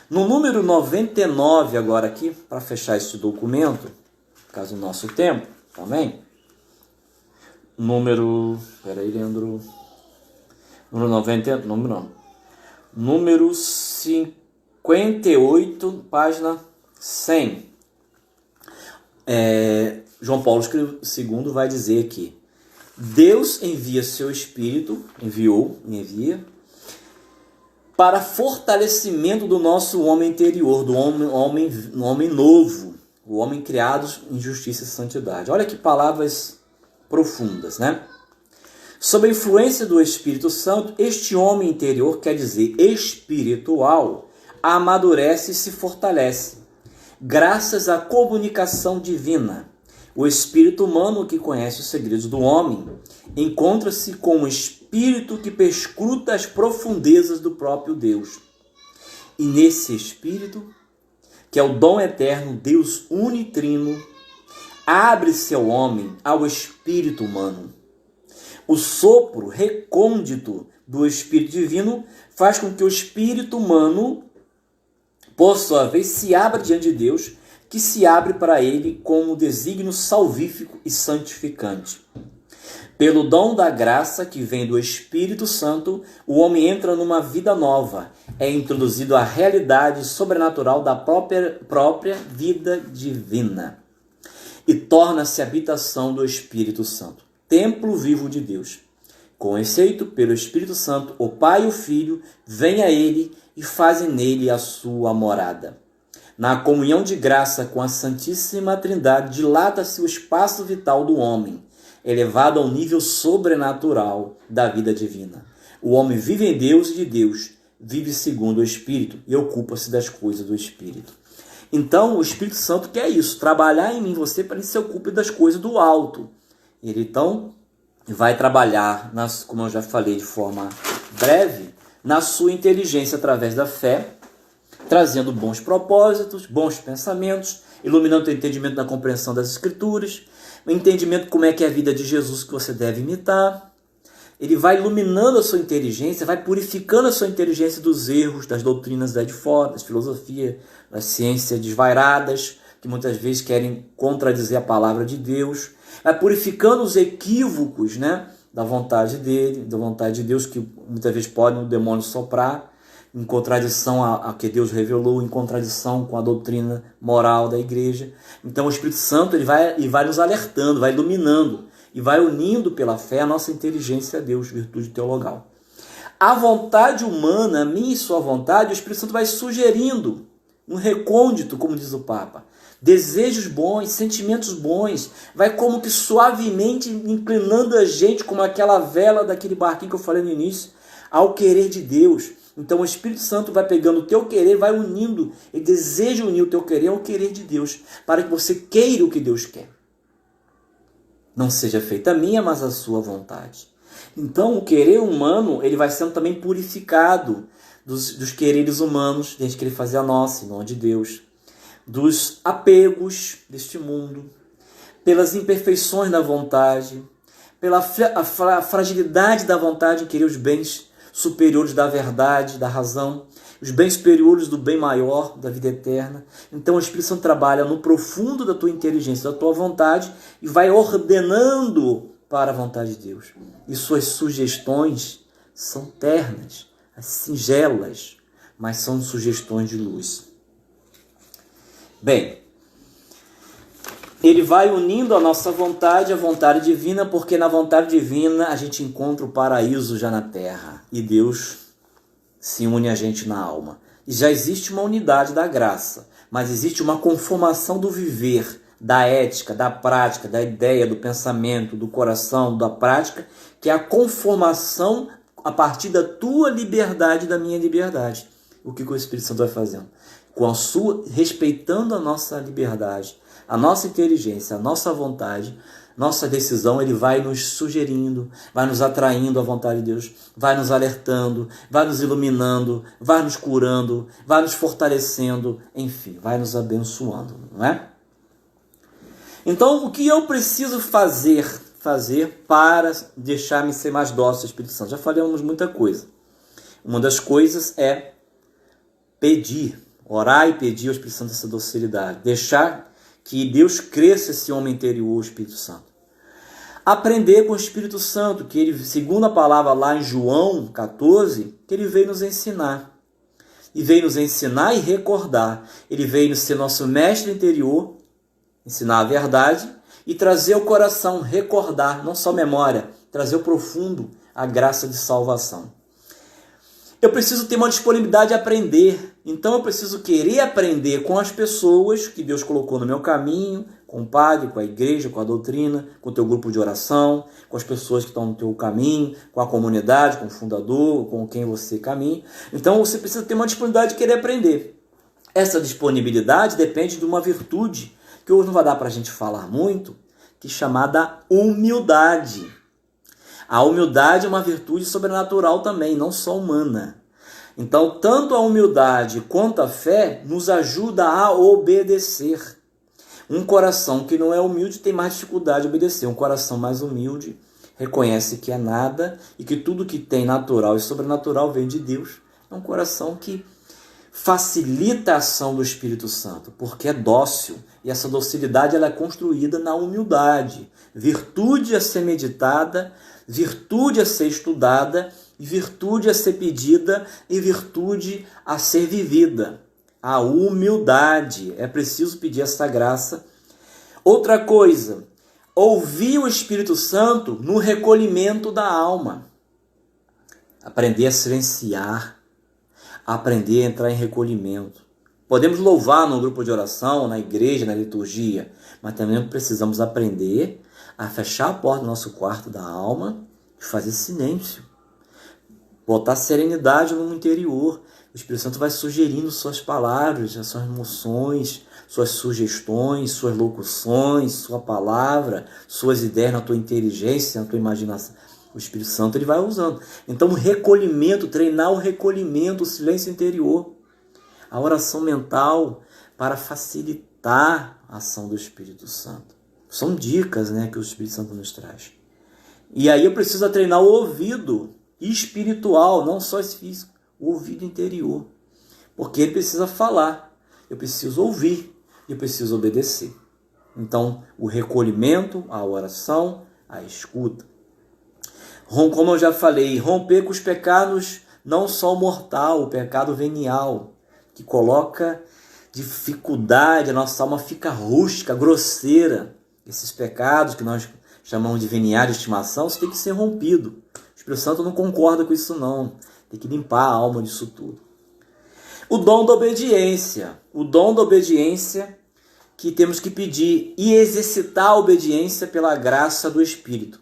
No número 99 agora aqui, para fechar este documento, por causa do nosso tempo também. Peraí, Leandro. Número 58, página 100. João Paulo II vai dizer aqui: Deus envia seu Espírito, envia, para fortalecimento do nosso homem interior, do homem novo, o homem criado em justiça e santidade. Olha que palavras profundas, né? Sob a influência do Espírito Santo, este homem interior, quer dizer espiritual, amadurece e se fortalece, graças à comunicação divina. O espírito humano, que conhece os segredos do homem, encontra-se com o espírito que perscruta as profundezas do próprio Deus. E nesse espírito, que é o dom eterno, Deus unitrino, abre-se ao homem, ao espírito humano. O sopro recôndito do Espírito Divino faz com que o espírito humano, por sua vez, se abra diante de Deus, que se abre para ele como desígnio salvífico e santificante. Pelo dom da graça que vem do Espírito Santo, o homem entra numa vida nova, é introduzido à realidade sobrenatural da própria vida divina e torna-se habitação do Espírito Santo, templo vivo de Deus. Com efeito, pelo Espírito Santo, o Pai e o Filho vêm a ele e fazem nele a sua morada. Na comunhão de graça com a Santíssima Trindade, dilata-se o espaço vital do homem, elevado ao nível sobrenatural da vida divina. O homem vive em Deus e de Deus, vive segundo o Espírito e ocupa-se das coisas do Espírito. Então, o Espírito Santo quer isso, trabalhar em mim, você, para que se ocupe das coisas do alto. Ele, então, vai trabalhar, como eu já falei de forma breve, na sua inteligência através da fé, trazendo bons propósitos, bons pensamentos, iluminando o entendimento da compreensão das Escrituras, o entendimento como é que é a vida de Jesus que você deve imitar. Ele vai iluminando a sua inteligência, vai purificando a sua inteligência dos erros, das doutrinas de fora, das filosofias, das ciências desvairadas, que muitas vezes querem contradizer a palavra de Deus. Vai purificando os equívocos, né, da vontade dele, da vontade de Deus, que muitas vezes podem o demônio soprar, em contradição a que Deus revelou, em contradição com a doutrina moral da igreja. Então o Espírito Santo ele vai nos alertando, vai iluminando e vai unindo pela fé a nossa inteligência a Deus, virtude teologal. A vontade humana, a minha e sua vontade, o Espírito Santo vai sugerindo um recôndito, como diz o Papa. Desejos bons, sentimentos bons, vai como que suavemente inclinando a gente, como aquela vela daquele barquinho que eu falei no início, ao querer de Deus. Então o Espírito Santo vai pegando o teu querer, vai unindo, ele deseja unir o teu querer ao querer de Deus, para que você queira o que Deus quer. Não seja feita a minha, mas a sua vontade. Então o querer humano, ele vai sendo também purificado dos quereres humanos, desde que ele fazia a nossa, em nome de Deus. Dos apegos deste mundo, pelas imperfeições da vontade, pela fragilidade da vontade em querer os bens superiores da verdade, da razão, os bens superiores do bem maior, da vida eterna. Então o Espírito Santo trabalha no profundo da tua inteligência, da tua vontade, e vai ordenando para a vontade de Deus. E suas sugestões são ternas, singelas, mas são sugestões de luz. Bem, ele vai unindo a nossa vontade à vontade divina, porque na vontade divina a gente encontra o paraíso já na terra, e Deus se une a gente na alma. E já existe uma unidade da graça, mas existe uma conformação do viver, da ética, da prática, da ideia, do pensamento, do coração, da prática, que é a conformação a partir da tua liberdade e da minha liberdade. O que o Espírito Santo vai fazendo? Respeitando a nossa liberdade, a nossa inteligência, a nossa vontade, nossa decisão, ele vai nos sugerindo, vai nos atraindo à vontade de Deus, vai nos alertando, vai nos iluminando, vai nos curando, vai nos fortalecendo, enfim, vai nos abençoando, não é? Então, o que eu preciso fazer para deixar-me ser mais dócil ao Espírito Santo? Já falamos muita coisa. Uma das coisas é pedir, orar e pedir ao Espírito Santo essa docilidade, deixar que Deus cresça esse homem interior, o Espírito Santo. Aprender com o Espírito Santo, que ele, segundo a palavra lá em João 14, que ele veio nos ensinar. E veio nos ensinar e recordar. Ele veio ser nosso mestre interior, ensinar a verdade e trazer ao coração, recordar, não só memória, trazer ao profundo a graça de salvação. Eu preciso ter uma disponibilidade de aprender, então eu preciso querer aprender com as pessoas que Deus colocou no meu caminho, com o padre, com a igreja, com a doutrina, com o teu grupo de oração, com as pessoas que estão no teu caminho, com a comunidade, com o fundador, com quem você caminha. Então você precisa ter uma disponibilidade de querer aprender. Essa disponibilidade depende de uma virtude que hoje não vai dar para a gente falar muito, que é chamada humildade. A humildade é uma virtude sobrenatural também, não só humana. Então, tanto a humildade quanto a fé nos ajuda a obedecer. Um coração que não é humilde tem mais dificuldade de obedecer. Um coração mais humilde reconhece que é nada e que tudo que tem natural e sobrenatural vem de Deus. É um coração que facilita a ação do Espírito Santo, porque é dócil. E essa docilidade ela é construída na humildade. Virtude a ser meditada, virtude a ser estudada, virtude a ser pedida e virtude a ser vivida. A humildade. É preciso pedir essa graça. Outra coisa, ouvir o Espírito Santo no recolhimento da alma. Aprender a silenciar, aprender a entrar em recolhimento. Podemos louvar no grupo de oração, na igreja, na liturgia, mas também precisamos aprender a fechar a porta do nosso quarto da alma e fazer silêncio. Botar serenidade no interior. O Espírito Santo vai sugerindo suas palavras, suas emoções, suas sugestões, suas locuções, sua palavra, suas ideias na tua inteligência, na tua imaginação. O Espírito Santo ele vai usando. Então o recolhimento, treinar o recolhimento, o silêncio interior. A oração mental para facilitar a ação do Espírito Santo. São dicas, né, que o Espírito Santo nos traz. E aí eu preciso treinar o ouvido espiritual, não só esse físico, o ouvido interior. Porque ele precisa falar, eu preciso ouvir, eu preciso obedecer. Então, o recolhimento, a oração, a escuta. Como eu já falei, romper com os pecados, não só o mortal, o pecado venial, que coloca dificuldade, a nossa alma fica rústica, grosseira. Esses pecados que nós chamamos de veniais de estimação, isso tem que ser rompido. O Espírito Santo não concorda com isso não. Tem que limpar a alma disso tudo. O dom da obediência. O dom da obediência que temos que pedir e exercitar a obediência pela graça do Espírito.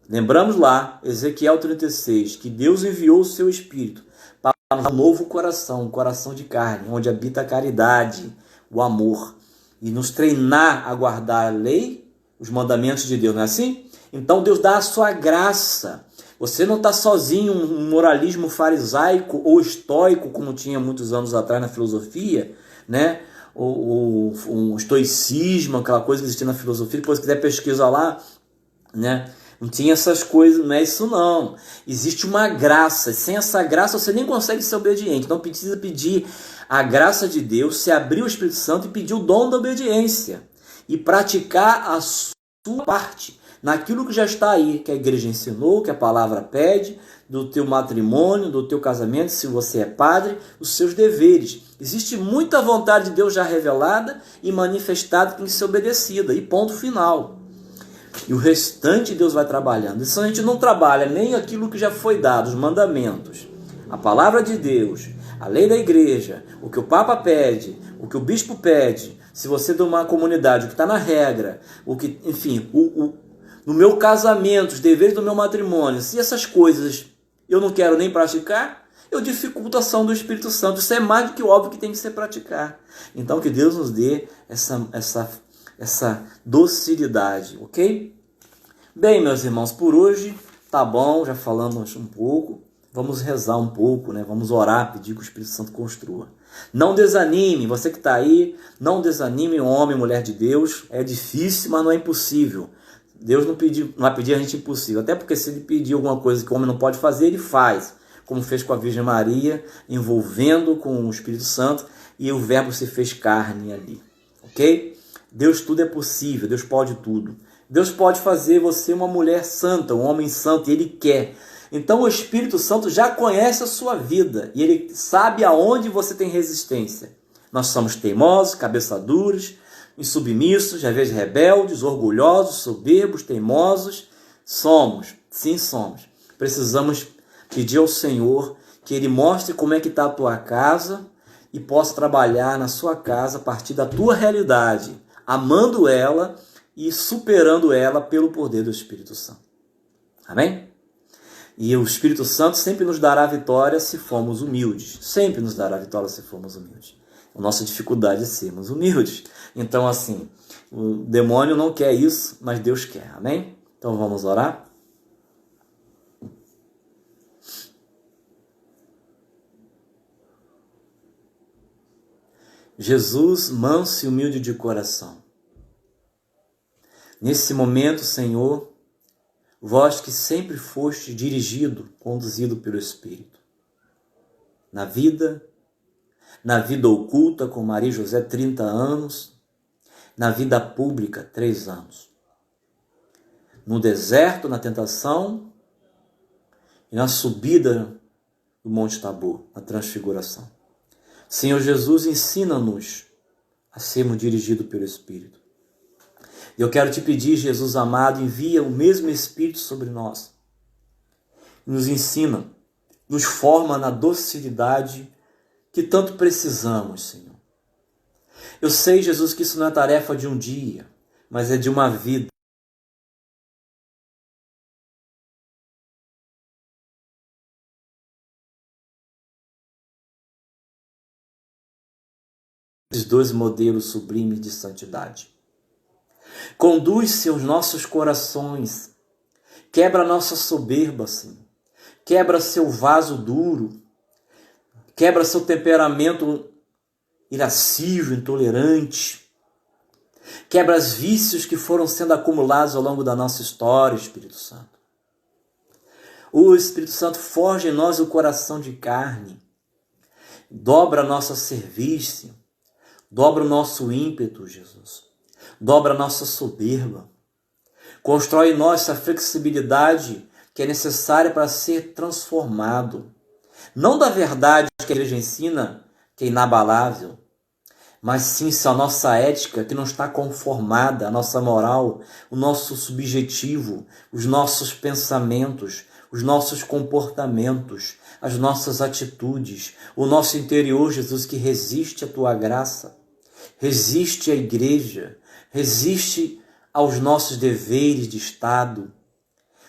Lembramos lá, Ezequiel 36, que Deus enviou o seu Espírito para um novo coração, um coração de carne, onde habita a caridade, o amor, e nos treinar a guardar a lei, os mandamentos de Deus, não é assim? Então Deus dá a sua graça. Você não está sozinho, um moralismo farisaico ou estoico, como tinha muitos anos atrás na filosofia, né? Um estoicismo, aquela coisa que existia na filosofia, depois se quiser pesquisar lá, né? Não tinha essas coisas, não é isso não. Existe uma graça, sem essa graça você nem consegue ser obediente, então precisa pedir a graça de Deus, se abrir o Espírito Santo e pedir o dom da obediência e praticar a sua parte naquilo que já está aí, que a igreja ensinou, que a palavra pede, do teu matrimônio, do teu casamento, se você é padre, os seus deveres. Existe muita vontade de Deus já revelada e manifestada que tem que ser obedecida, e ponto final. E o restante Deus vai trabalhando. Isso a gente não trabalha nem aquilo que já foi dado, os mandamentos, a palavra de Deus, a lei da igreja, o que o Papa pede, o que o bispo pede, se você é de uma comunidade, o que está na regra, o que, enfim, no meu casamento, os deveres do meu matrimônio, se essas coisas eu não quero nem praticar, eu dificulto a ação do Espírito Santo. Isso é mais do que óbvio que tem que ser praticar. Então que Deus nos dê essa docilidade, ok? Bem, meus irmãos, por hoje tá bom, já falamos um pouco. Vamos rezar um pouco, né? Vamos orar, pedir que o Espírito Santo construa. Não desanime, você que está aí, não desanime, homem, mulher de Deus. É difícil, mas não é impossível. Deus não vai pedir a gente impossível, até porque se ele pedir alguma coisa que o homem não pode fazer, ele faz, como fez com a Virgem Maria, envolvendo com o Espírito Santo, e o verbo se fez carne ali, ok? Deus tudo é possível, Deus pode tudo. Deus pode fazer você uma mulher santa, um homem santo, e Ele quer. Então o Espírito Santo já conhece a sua vida, e Ele sabe aonde você tem resistência. Nós somos teimosos, cabeça duros, insubmissos, às vezes rebeldes, orgulhosos, soberbos, teimosos. Somos, sim somos. Precisamos pedir ao Senhor que Ele mostre como é que está a tua casa e possa trabalhar na sua casa a partir da tua realidade, amando ela e superando ela pelo poder do Espírito Santo. Amém? E o Espírito Santo sempre nos dará vitória se formos humildes. Sempre nos dará vitória se formos humildes. A nossa dificuldade é sermos humildes. Então, assim, o demônio não quer isso, mas Deus quer. Amém? Então, vamos orar? Jesus, manso e humilde de coração. Nesse momento, Senhor, vós que sempre foste dirigido, conduzido pelo Espírito, na vida oculta com Maria e José, 30 anos, na vida pública, 3 anos. No deserto, na tentação e na subida do Monte Tabor, na transfiguração. Senhor Jesus, ensina-nos a sermos dirigidos pelo Espírito. E eu quero te pedir, Jesus amado, envia o mesmo Espírito sobre nós. Nos ensina, nos forma na docilidade que tanto precisamos, Senhor. Eu sei, Jesus, que isso não é tarefa de um dia, mas é de uma vida. Esses 2 modelos sublimes de santidade. Conduz, Senhor, os nossos corações. Quebra a nossa soberba, Senhor. Quebra seu vaso duro. Quebra seu temperamento irascível, intolerante. Quebra os vícios que foram sendo acumulados ao longo da nossa história, Espírito Santo. O Espírito Santo forja em nós o coração de carne. Dobra a nossa cerviz, dobra o nosso ímpeto, Jesus. Dobra a nossa soberba. Constrói em nós essa flexibilidade que é necessária para ser transformado. Não da verdade que a igreja ensina, que é inabalável, mas sim se a nossa ética que não está conformada, a nossa moral, o nosso subjetivo, os nossos pensamentos, os nossos comportamentos, as nossas atitudes, o nosso interior, Jesus, que resiste à tua graça, resiste à igreja, resiste aos nossos deveres de Estado.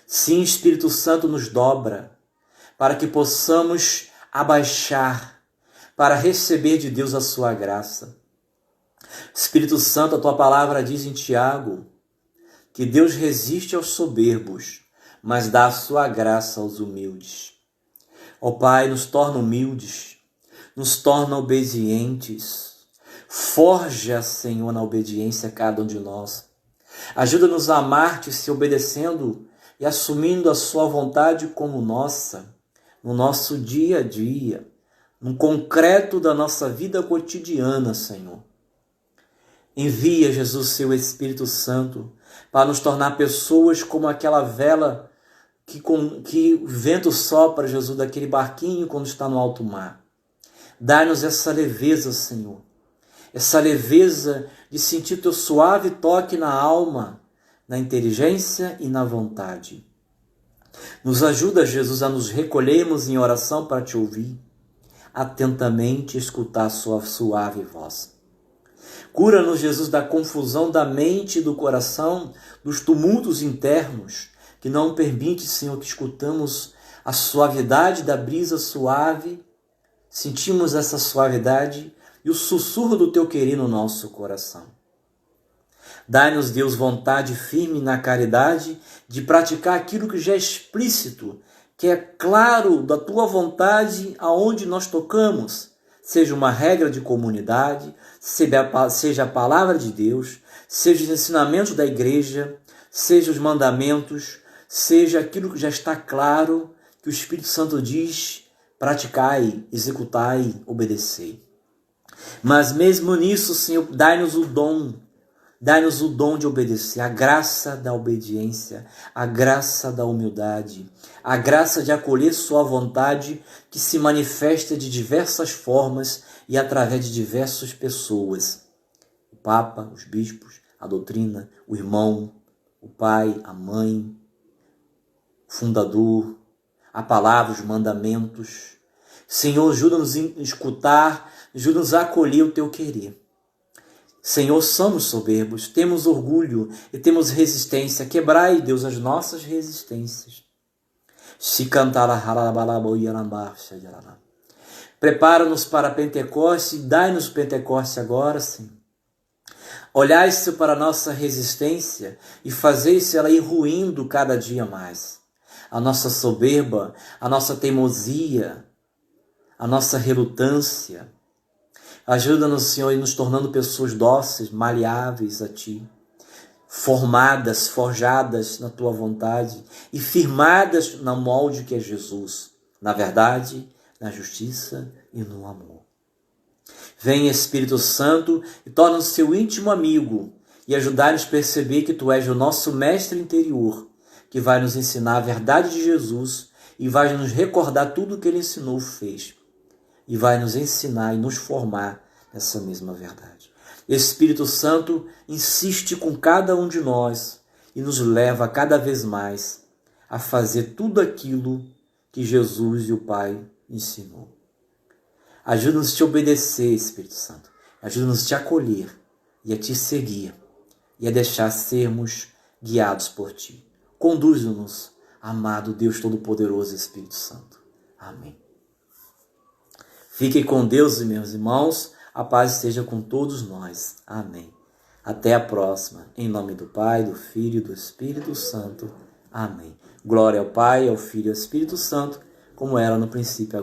Sim, Espírito Santo, nos dobra para que possamos abaixar, para receber de Deus a sua graça. Espírito Santo, a tua palavra diz em Tiago que Deus resiste aos soberbos, mas dá a sua graça aos humildes. Ó Pai, nos torna humildes, nos torna obedientes. Forja, Senhor, na obediência cada um de nós. Ajuda-nos a amar-te, se obedecendo e assumindo a sua vontade como nossa, no nosso dia a dia, no concreto da nossa vida cotidiana, Senhor. Envia, Jesus, seu Espírito Santo, para nos tornar pessoas como aquela vela que o vento sopra, Jesus, daquele barquinho quando está no alto mar. Dá-nos essa leveza, Senhor, essa leveza de sentir teu suave toque na alma, na inteligência e na vontade. Nos ajuda, Jesus, a nos recolhermos em oração para te ouvir, atentamente escutar sua suave voz. Cura-nos, Jesus, da confusão da mente e do coração, dos tumultos internos, que não permite, Senhor, que escutamos a suavidade da brisa suave, sentimos essa suavidade e o sussurro do teu querer no nosso coração. Dai-nos, Deus, vontade firme na caridade de praticar aquilo que já é explícito, que é claro da tua vontade aonde nós tocamos, seja uma regra de comunidade, seja a palavra de Deus, seja os ensinamentos da igreja, seja os mandamentos, seja aquilo que já está claro, que o Espírito Santo diz, praticai, executai, obedecei. Mas mesmo nisso, Senhor, dai-nos o dom de obedecer, a graça da obediência, a graça da humildade, a graça de acolher sua vontade que se manifesta de diversas formas e através de diversas pessoas. O Papa, os bispos, a doutrina, o irmão, o pai, a mãe, o fundador, a palavra, os mandamentos. Senhor, ajuda-nos a escutar, ajuda-nos a acolher o teu querer. Senhor, somos soberbos, temos orgulho e temos resistência. Quebrai, Deus, as nossas resistências. Prepara-nos para Pentecoste e dai-nos Pentecoste agora, Senhor. Olhai-se para a nossa resistência e fazei-se ela ir ruindo cada dia mais. A nossa soberba, a nossa teimosia, a nossa relutância. Ajuda-nos, Senhor, e nos tornando pessoas dóceis, maleáveis a Ti, formadas, forjadas na Tua vontade e firmadas no molde que é Jesus, na verdade, na justiça e no amor. Vem, Espírito Santo, e torna-nos Seu íntimo amigo e ajudar-nos a perceber que Tu és o nosso mestre interior, que vai nos ensinar a verdade de Jesus e vai nos recordar tudo o que Ele ensinou e fez. E vai nos ensinar e nos formar nessa mesma verdade. Espírito Santo insiste com cada um de nós e nos leva cada vez mais a fazer tudo aquilo que Jesus e o Pai ensinou. Ajuda-nos a te obedecer, Espírito Santo. Ajuda-nos a te acolher e a te seguir e a deixar sermos guiados por Ti. Conduz-nos, amado Deus Todo-Poderoso, Espírito Santo. Amém. Fiquem com Deus, meus irmãos. A paz esteja com todos nós. Amém. Até a próxima. Em nome do Pai, do Filho e do Espírito Santo. Amém. Glória ao Pai, ao Filho e ao Espírito Santo, como era no princípio, agora.